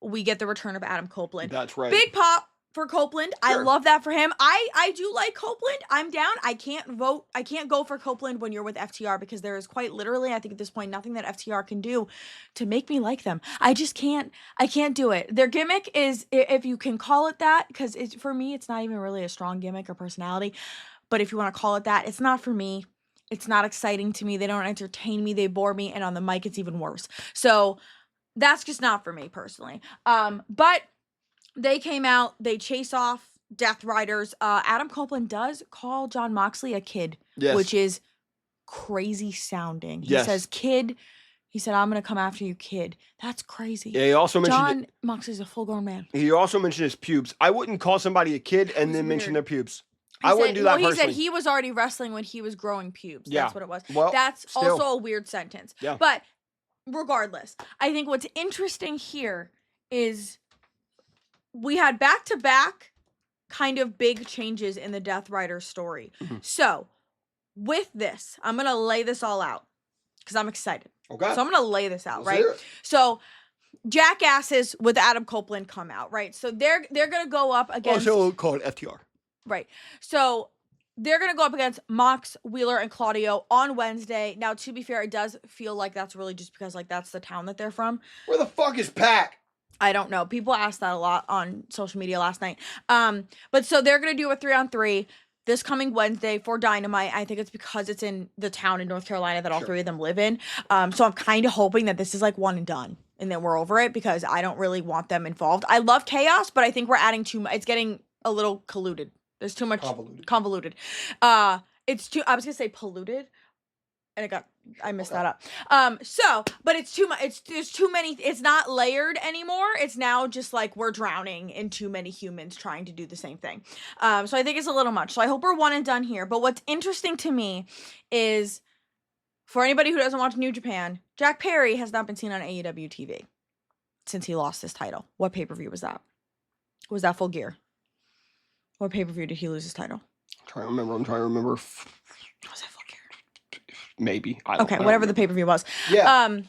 we get the return of Adam Copeland. That's right. Big pop for Copeland. I love that for him. I do like Copeland. I'm down. I can't go for Copeland when you're with FTR because there is quite literally, I think at this point, nothing that FTR can do to make me like them. I just can't. I can't do it. Their gimmick is, if you can call it that, because for me, it's not even really a strong gimmick or personality. But if you want to call it that, it's not for me. It's not exciting to me. They don't entertain me. They bore me. And on the mic, it's even worse. So that's just not for me personally. But they came out, they chase off Death Riders. Adam Copeland does call Jon Moxley a kid, which is crazy sounding. He says, kid. He said, I'm going to come after you, kid. That's crazy. Yeah, he also mentioned Jon Moxley's a full-grown man. He also mentioned his pubes. I wouldn't call somebody a kid and then mention their pubes. I wouldn't do that personally. He said he was already wrestling when he was growing pubes. Yeah. That's what it was. Well, that's also a weird sentence. Yeah. But regardless, I think what's interesting here is we had back-to-back kind of big changes in the Death Rider story. So with this, I'm going to lay this all out because I'm excited. Okay. So I'm going to lay this out, right? So Jackasses with Adam Copeland come out, right? So they're going to go up against... Also called FTR. Right. So they're going to go up against Mox, Wheeler, and Claudio on Wednesday. Now, to be fair, it does feel like that's really just because, like, that's the town that they're from. Where the fuck is Pac? I don't know. People asked that a lot on social media last night. But so they're going to do a 3-on-3 this coming Wednesday for Dynamite. I think it's because it's in the town in North Carolina that all three of them live in. So I'm kind of hoping that this is like one and done and then we're over it because I don't really want them involved. I love chaos, but I think we're adding too much. It's getting a little colluded. There's too much convoluted. It's too, I was going to say polluted. And I messed that up. But it's too much. There's too many. It's not layered anymore. It's now just like we're drowning in too many humans trying to do the same thing. So I think it's a little much. So I hope we're one and done here. But what's interesting to me is, for anybody who doesn't watch New Japan, Jack Perry has not been seen on AEW TV since he lost his title. What pay-per-view was that? Was that Full Gear? What pay-per-view did he lose his title? I'm trying to remember. Was it Full Gear? Maybe. Whatever the pay-per-view was. Yeah.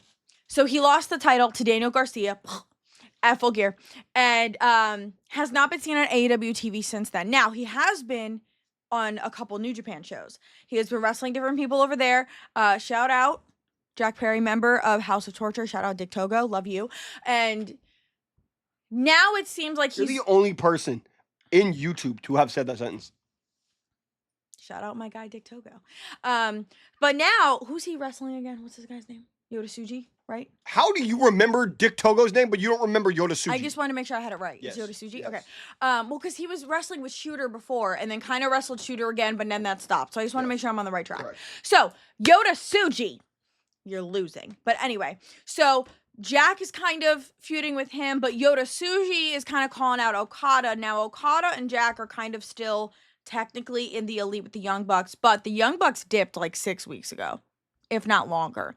So he lost the title to Daniel Garcia at Full Gear and has not been seen on AEW TV since then. Now, he has been on a couple New Japan shows. He has been wrestling different people over there. Shout out Jack Perry, member of House of Torture. Shout out Dick Togo. Love you. And now it seems like You're the only person in YouTube to have said that sentence. Shout out my guy Dick Togo. But now, who's he wrestling again? What's this guy's name? Yoda Tsuji, right? How do you remember Dick Togo's name, but you don't remember Yoda Tsuji? I just wanted to make sure I had it right. Yes. Yoda Tsuji? Yes. Okay. Well, because he was wrestling with Shooter before, and then kind of wrestled Shooter again, but then that stopped. So I just want to make sure I'm on the right track. Correct. So, Yoda Tsuji, you're losing. But anyway, so Jack is kind of feuding with him, but Yoda Tsuji is kind of calling out Okada. Now, Okada and Jack are kind of still technically in the elite with the Young Bucks, but the Young Bucks dipped like 6 weeks ago, if not longer,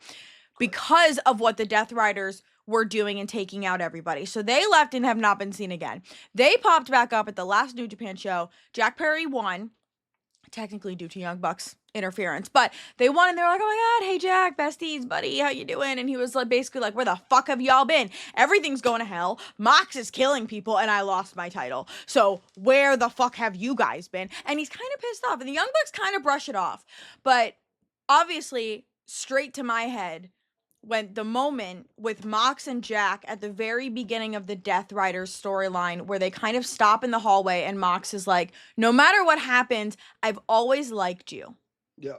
because of what the Death Riders were doing and taking out everybody. So they left and have not been seen again. They popped back up at the last New Japan show. Jack Perry won, technically due to Young Bucks interference, but they won and they were like, oh my God, hey Jack, besties, buddy, how you doing? And he was like, basically like, where the fuck have y'all been? Everything's going to hell. Mox is killing people and I lost my title. So where the fuck have you guys been? And he's kind of pissed off and the Young Bucks kind of brush it off. But obviously, straight to my head went the moment with Mox and Jack at the very beginning of the Death Riders storyline where they kind of stop in the hallway and Mox is like, no matter what happens, I've always liked you. Yeah.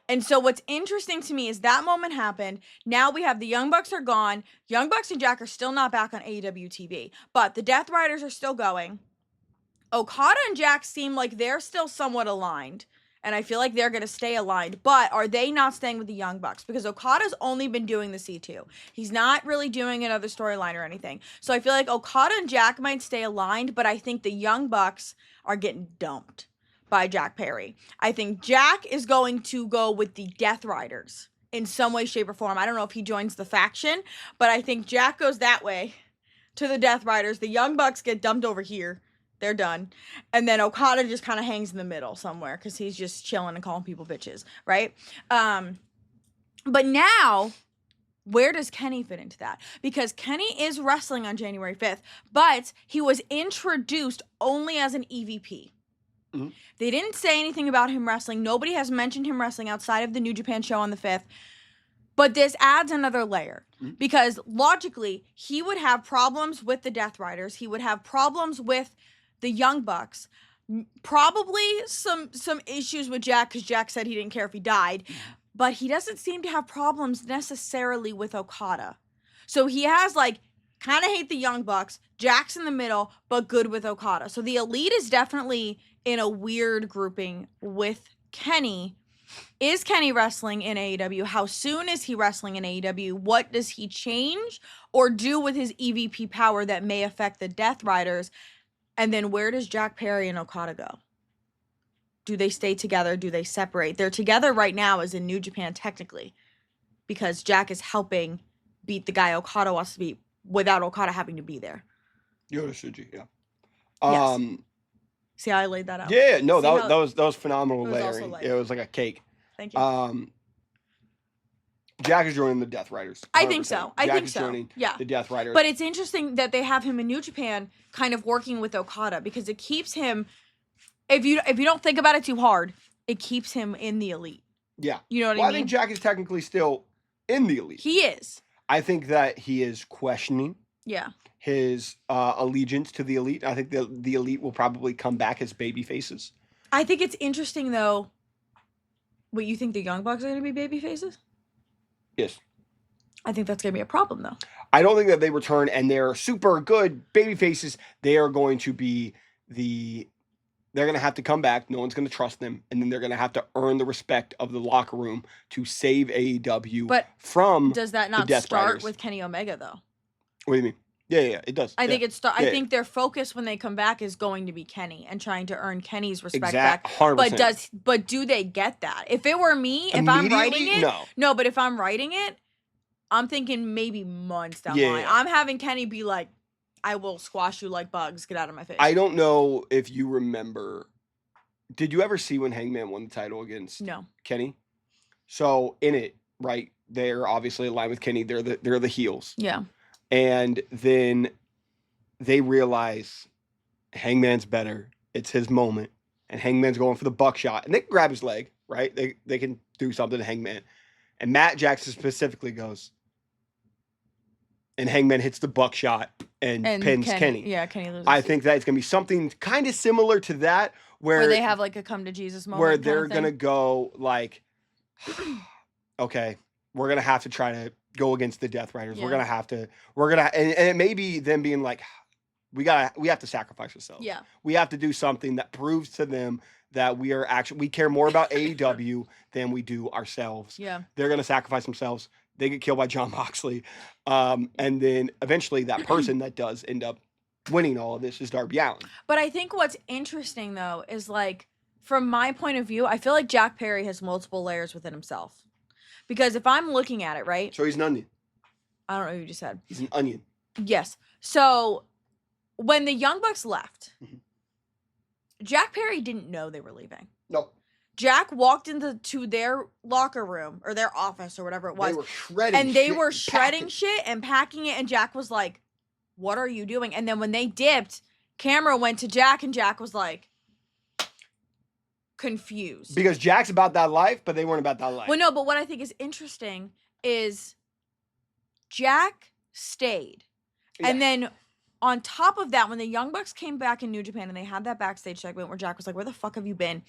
And so what's interesting to me is that moment happened. Now we have the Young Bucks are gone. Young Bucks and Jack are still not back on AEW TV, but the Death Riders are still going. Okada and Jack seem like they're still somewhat aligned, and I feel like they're going to stay aligned, but are they not staying with the Young Bucks? Because Okada's only been doing the C2. He's not really doing another storyline or anything. So I feel like Okada and Jack might stay aligned, but I think the Young Bucks are getting dumped by Jack Perry. I think Jack is going to go with the Death Riders in some way, shape, or form. I don't know if he joins the faction, but I think Jack goes that way to the Death Riders. The Young Bucks get dumped over here. They're done. And then Okada just kind of hangs in the middle somewhere because he's just chilling and calling people bitches, right? But now Where does Kenny fit into that? Because Kenny is wrestling on January 5th, but he was introduced only as an EVP. Mm-hmm. They didn't say anything about him wrestling. Nobody has mentioned him wrestling outside of the New Japan show on the 5th. But this adds another layer. Mm-hmm. Because logically, he would have problems with the Death Riders. He would have problems with the Young Bucks. Probably some issues with Jack, because Jack said he didn't care if he died. But he doesn't seem to have problems necessarily with Okada. So he has, like, kind of hate the Young Bucks. Jack's in the middle, but good with Okada. So the Elite is definitely in a weird grouping with Kenny. Is Kenny wrestling in AEW? How soon is he wrestling in AEW? What does he change or do with his EVP power that may affect the Death Riders? And then where does Jack Perry and Okada go? Do they stay together? Do they separate? They're together right now as in New Japan technically, because Jack is helping beat the guy Okada wants to beat without Okada having to be there. Yoda Suji, yeah. Yes. See how I laid that out? Yeah, no, that was phenomenal It was also layering. layered. It was like a cake. Thank you. Jack is joining the Death Riders. 100%. I think so. Jack think is so. joining Yeah. the Death Riders. But it's interesting that they have him in New Japan kind of working with Okada, because it keeps him, if you don't think about it too hard, it keeps him in the Elite. Yeah. You know what Well, I mean? I think Jack is technically still in the Elite. He is. I think that he is questioning Yeah. his allegiance to the Elite. I think the Elite will probably come back as baby faces. I think it's interesting, though. What, you think the Young Bucks are going to be baby faces? Yes. I think that's going to be a problem, though. I don't think that they return and they're super good baby faces. They are going to be they're going to have to come back. No one's going to trust them. And then they're going to have to earn the respect of the locker room to save AEW from does that not Death start Riders. with Kenny Omega, though? What do you mean? Yeah, it does. I think I think their focus when they come back is going to be Kenny and trying to earn Kenny's respect back. 100%. But do they get that? If it were me, if I'm writing it, no. But if I'm writing it, I'm thinking maybe months down the line. Yeah. I'm having Kenny be like, "I will squash you like bugs. Get out of my face." I don't know if you remember. Did you ever see when Hangman won the title against Kenny? So in it, right? They're obviously aligned with Kenny. They're the heels. Yeah. And then they realize Hangman's better. It's his moment. And Hangman's going for the buckshot. And they can grab his leg, right? They can do something to Hangman. And Matt Jackson specifically goes. And Hangman hits the buckshot and pins Kenny. Yeah, Kenny loses. I think that it's going to be something kind of similar to that. Where they have like a come to Jesus moment. Where they're going to go like, okay, we're going to have to try to go against the Death Riders. Yeah. We're gonna, and it may be them being like, we have to sacrifice ourselves. Yeah. We have to do something that proves to them that we care more about AEW than we do ourselves. Yeah. They're gonna sacrifice themselves. They get killed by Jon Moxley. And then eventually that person that does end up winning all of this is Darby Allin. But I think what's interesting though is, like, from my point of view, I feel like Jack Perry has multiple layers within himself. Because if I'm looking at it, right? So he's an onion. I don't know what you just said. He's an onion. Yes. So when the Young Bucks left, Jack Perry didn't know they were leaving. No. Jack walked into their locker room or their office or whatever it was. They were shredding and they were shredding shit and packing it. And Jack was like, "What are you doing?" And then when they dipped, camera went to Jack and Jack was like, confused. Because Jack's about that life, but they weren't about that life. Well, no, but what I think is interesting is Jack stayed. Yeah. And then on top of that, when the Young Bucks came back in New Japan and they had that backstage segment where Jack was like, "Where the fuck have you been?"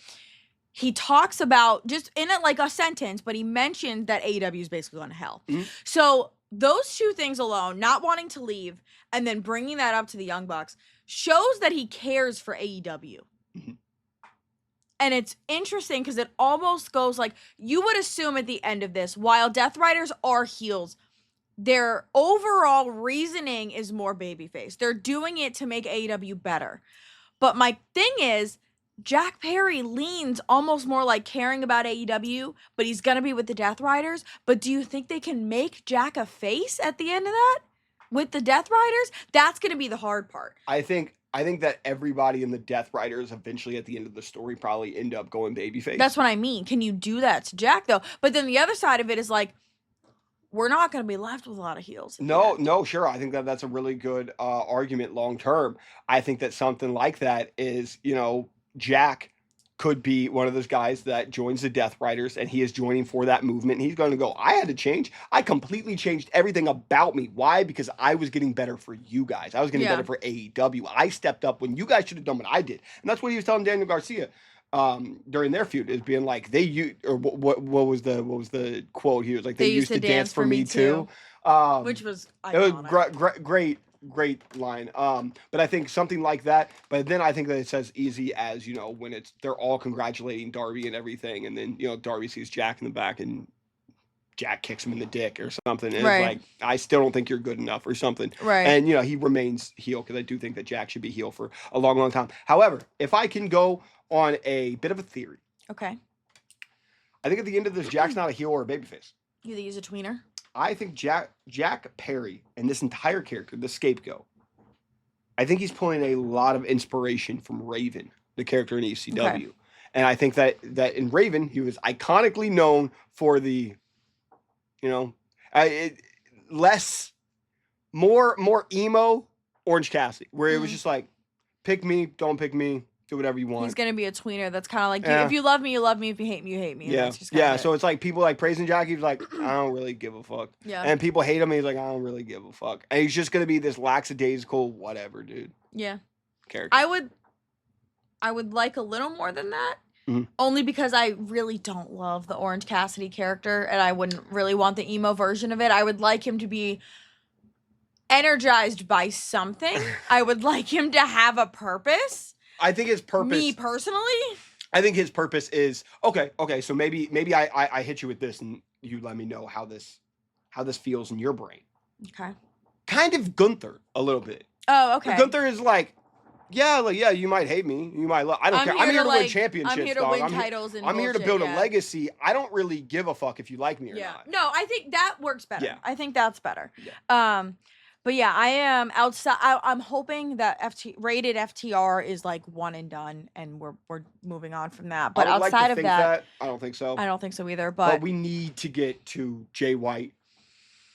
He talks about, just in it like a sentence, but he mentioned that AEW is basically going to hell. Mm-hmm. So those two things alone, not wanting to leave and then bringing that up to the Young Bucks, shows that he cares for AEW. Mm-hmm. And it's interesting because it almost goes like, you would assume at the end of this, while Death Riders are heels, their overall reasoning is more babyface. They're doing it to make AEW better. But my thing is, Jack Perry leans almost more like caring about AEW, but he's going to be with the Death Riders. But do you think they can make Jack a face at the end of that with the Death Riders? That's going to be the hard part. I think that everybody in the Death Riders eventually at the end of the story probably end up going babyface. That's what I mean. Can you do that to Jack, though? But then the other side of it is like, we're not going to be left with a lot of heels. No, sure. I think that that's a really good argument long term. I think that something like that is, Jack could be one of those guys that joins the Death Riders, and he is joining for that movement. And he's going to go, I had to change. I completely changed everything about me. Why? Because I was getting better for you guys. I was getting better for AEW. I stepped up when you guys should have done what I did. And that's what he was telling Daniel Garcia during their feud, is being like, what was the quote? He was like, they used to dance for me too. Which was iconic. It was great line. But I think something like that. But then I think that it's as easy as, when they're all congratulating Darby and everything, and then Darby sees Jack in the back and Jack kicks him in the dick or something. And it's like, I still don't think you're good enough or something. Right. And he remains heel, because I do think that Jack should be heel for a long, long time. However, if I can go on a bit of a theory. Okay. I think at the end of this, Jack's not a heel or a babyface. You think he's a tweener? I think Jack Perry and this entire character, the scapegoat, I think he's pulling a lot of inspiration from Raven, the character in ECW. Okay. And I think that in Raven, he was iconically known for the, more emo Orange Cassidy, where it was just like, pick me, don't pick me. Do whatever you want. He's going to be a tweener. That's kind of like, if you love me, you love me. If you hate me, you hate me. Yeah. So it's like people like praising Jack. He's like, I don't really give a fuck. Yeah. And people hate him. He's like, I don't really give a fuck. And he's just going to be this lackadaisical whatever, dude. Yeah. Character. I would like a little more than that. Mm-hmm. Only because I really don't love the Orange Cassidy character, and I wouldn't really want the emo version of it. I would like him to be energized by something. I would like him to have a purpose. I think his purpose. Me personally. I think his purpose is okay. So maybe I hit you with this, and you let me know how this feels in your brain. Okay. Kind of Gunther a little bit. Oh, okay. Gunther is like, yeah, you might hate me, you might love. I don't care. I'm here to win championships. I'm here to win titles. I'm here to build a legacy. I don't really give a fuck if you like me or not. No, I think that works better. Yeah. I think that's better. Yeah. But yeah, I am outside. I'm hoping that rated FTR is like one and done, and we're moving on from that. But outside of that, I don't think so. I don't think so either. But we need to get to Jay White.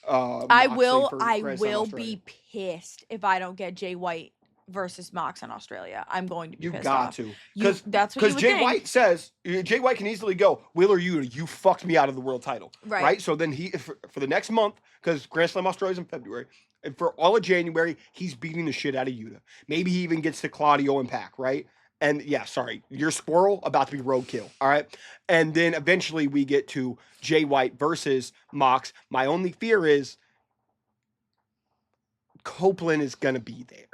I will be pissed if I don't get Jay White versus Mox in Australia. I'm going to be pissed off. You got to. That's what you would Jay think. White says, Jay White can easily go, Will or you fucked me out of the world title. Right? So then for the next month, because Grand Slam Australia's in February, and for all of January, he's beating the shit out of Yuta. Maybe he even gets to Claudio and Pac, right? And yeah, sorry, your squirrel about to be roadkill, all right? And then eventually we get to Jay White versus Mox. My only fear is Copeland is going to be there.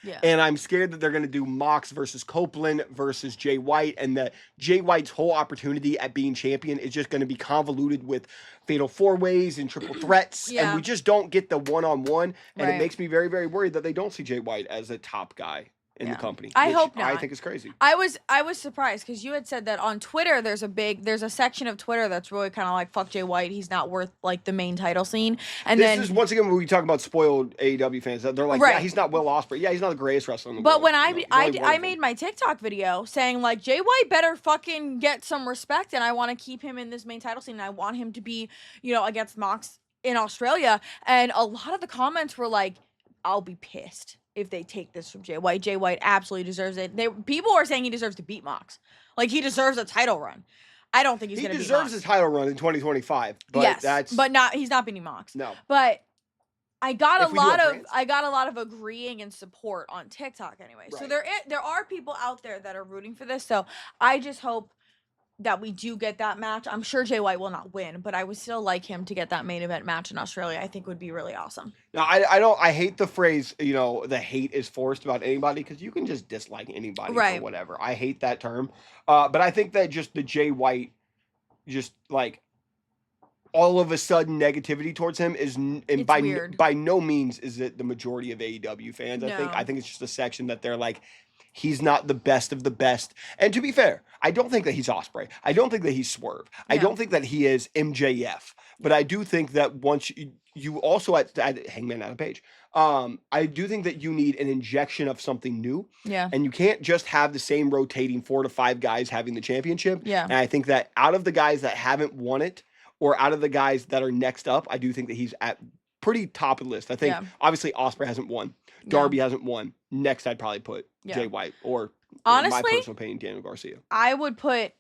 Yeah. And I'm scared that they're going to do Mox versus Copeland versus Jay White, and that Jay White's whole opportunity at being champion is just going to be convoluted with fatal four-ways and triple threats, and we just don't get the one-on-one, and it makes me very, very worried that they don't see Jay White as a top guy in the company. I hope not. I think it's crazy. I was surprised because you had said that on Twitter there's a section of Twitter that's really kind of like, fuck Jay White, he's not worth like the main title scene. And this is once again when we talk about spoiled AEW fans, they're like, yeah, he's not Will Ospreay. Yeah, he's not the greatest wrestler in the world. But when I made my TikTok video saying like, Jay White better fucking get some respect, and I want to keep him in this main title scene, and I want him to be, against Mox in Australia, and a lot of the comments were like, I'll be pissed if they take this from Jay White. Jay White absolutely deserves it. People are saying he deserves to beat Mox. Like, he deserves a title run. I don't think he's going to beat Mox. He deserves a title run in 2025. But yes, but he's not beating Mox. No. But I got a lot of agreeing and support on TikTok anyway. Right. So there are people out there that are rooting for this. So I just hope that we do get that match. I'm sure Jay White will not win, but I would still like him to get that main event match in Australia. I think would be really awesome. No, I hate the phrase, the hate is forced about anybody, because you can just dislike anybody for whatever. I hate that term. But I think that just the Jay White, just like all of a sudden negativity towards him is, and by no means is it the majority of AEW fans. No. I think it's just a section that they're like, he's not the best of the best. And to be fair, I don't think that he's Ospreay. I don't think that he's Swerve. Yeah. I don't think that he is MJF. But I do think that once you also at Hangman Adam Page, I do think that you need an injection of something new. Yeah. And you can't just have the same rotating 4 to 5 guys having the championship. Yeah. And I think that out of the guys that haven't won it, or out of the guys that are next up, I do think that he's at pretty top of the list. I think obviously Ospreay hasn't won. Darby hasn't won. Next, I'd probably put Jay White or, honestly, in my personal opinion, Daniel Garcia. I would put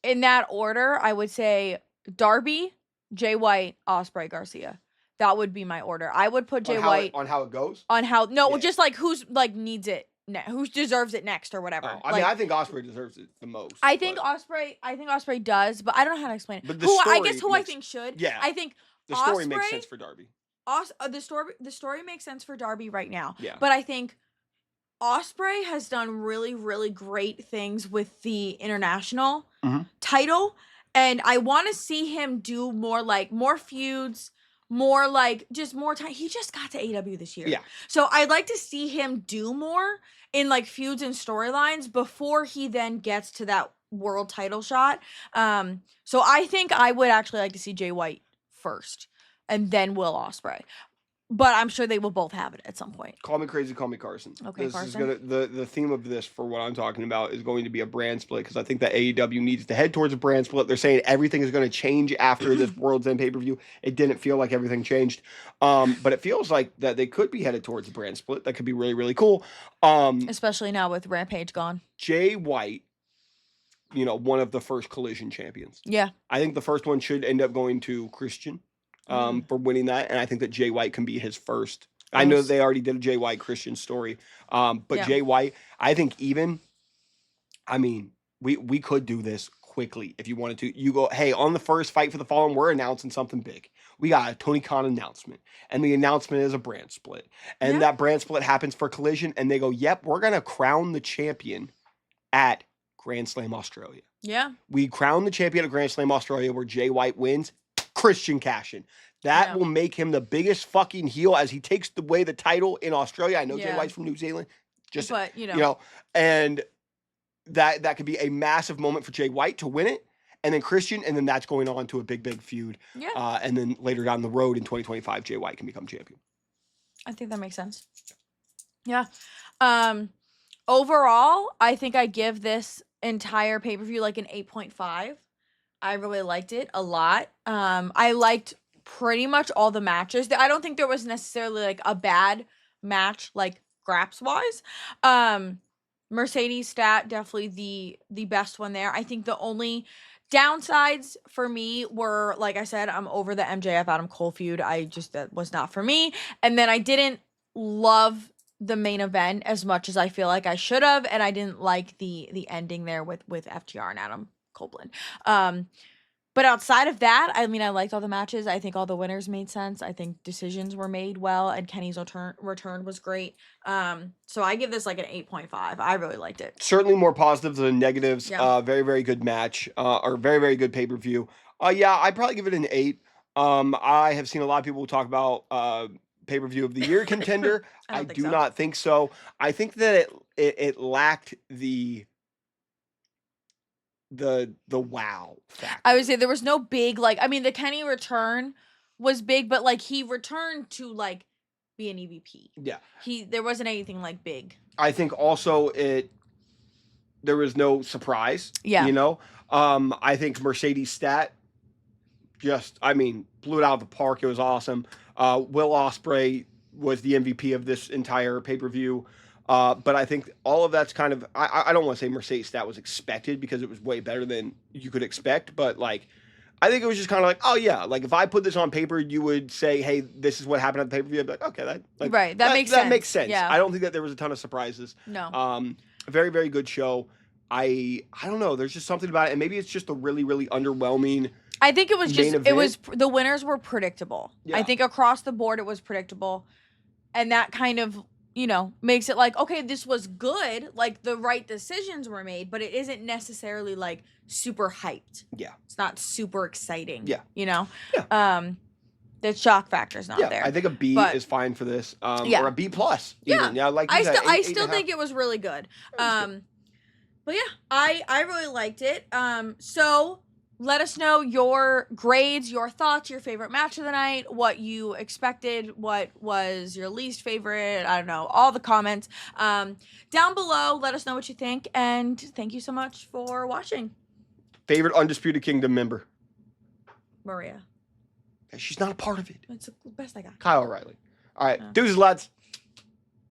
in that order. I would say Darby, Jay White, Ospreay, Garcia. That would be my order. I would put Jay White on how it goes. On how just like who's like needs it, who deserves it next or whatever. I mean, I think Ospreay deserves it the most. I think Ospreay does, but I don't know how to explain it. But I think should. Yeah. I think the story makes sense for Darby. The story makes sense for Darby right now. Yeah. But I think Ospreay has done really, really great things with the international title, and I want to see him do more feuds, more just more time. He just got to AEW this year. Yeah. So I'd like to see him do more in feuds and storylines before he then gets to that world title shot. So I think I would actually like to see Jay White first and then Will Ospreay. But I'm sure they will both have it at some point. Call me crazy, call me Carson. Okay, this Carson. Is the theme of this for what I'm talking about is going to be a brand split, because I think that AEW needs to head towards a brand split. They're saying everything is going to change after this World's End pay-per-view. It didn't feel like everything changed. But it feels like that they could be headed towards a brand split. That could be really, really cool. Especially now with Rampage gone. Jay White, one of the first Collision champions. Yeah. I think the first one should end up going to Christian for winning that. And I think that Jay White can be his first. I know they already did a Jay White Christian story. But Jay White, I think we could do this quickly if you wanted to. You go, hey, on the first Fight for the Fallen, we're announcing something big. We got a Tony Khan announcement. And the announcement is a brand split. And that brand split happens for Collision. And they go, yep, we're going to crown the champion at Grand Slam Australia. Yeah. We crown the champion at Grand Slam Australia where Jay White wins. Christian cash-in. That will make him the biggest fucking heel as he takes away the title in Australia. I know Jay White's from New Zealand. And that could be a massive moment for Jay White to win it. And then Christian, and then that's going on to a big, big feud. Yeah. And then later down the road in 2025, Jay White can become champion. I think that makes sense. Yeah. Overall, I think I give this entire pay-per-view an 8.5. I really liked it a lot. I liked pretty much all the matches. I don't think there was necessarily a bad match graps wise. Mercedes Stat definitely the best one there. I think the only downsides for me were, like I said, I'm over the MJF Adam Cole feud. That was not for me. And then I didn't love the main event as much as I feel like I should have, and I didn't like the ending there with FTR and Adam Copeland. But outside of that, I liked all the matches. I think all the winners made sense. I think decisions were made well, and Kenny's return was great. So I give this an 8.5. I really liked it. Certainly more positives than negatives. Yeah. Very, very good match, or very, very good pay-per-view. I'd probably give it an 8. I have seen a lot of people talk about pay-per-view of the year contender. I do not think so. I think that it lacked the wow factor. I would say there was no big the Kenny return was big, but he returned to be an EVP. Yeah. There wasn't anything big. I think also there was no surprise. Yeah. I think Mercedes Stat just blew it out of the park. It was awesome. Will Ospreay was the MVP of this entire pay-per-view. But I think all of that's kind of, I don't want to say Mercedes Stat was expected because it was way better than you could expect. But I think it was just kind of oh yeah, if I put this on paper, you would say, hey, this is what happened at the pay-per-view. I'd be okay, that makes sense. That makes sense. Yeah. I don't think that there was a ton of surprises. No. Very, very good show. I don't know. There's just something about it, and maybe it's just a really, really underwhelming. I think it was the winners were predictable. Yeah. I think across the board it was predictable, and that kind of makes it okay, this was good, the right decisions were made, but it isn't necessarily super hyped. Yeah. It's not super exciting. Yeah. Yeah. The shock factor's not there. I think a B is fine for this. Or a B plus. Even. Yeah. I still think it was really good. But yeah, I really liked it. So let us know your grades, your thoughts, your favorite match of the night, what you expected, what was your least favorite, I don't know, all the comments. Down below, let us know what you think, and thank you so much for watching. Favorite Undisputed Kingdom member? Maria. She's not a part of it. It's the best I got. Kyle O'Reilly. All right, Yeah. deuces, lads.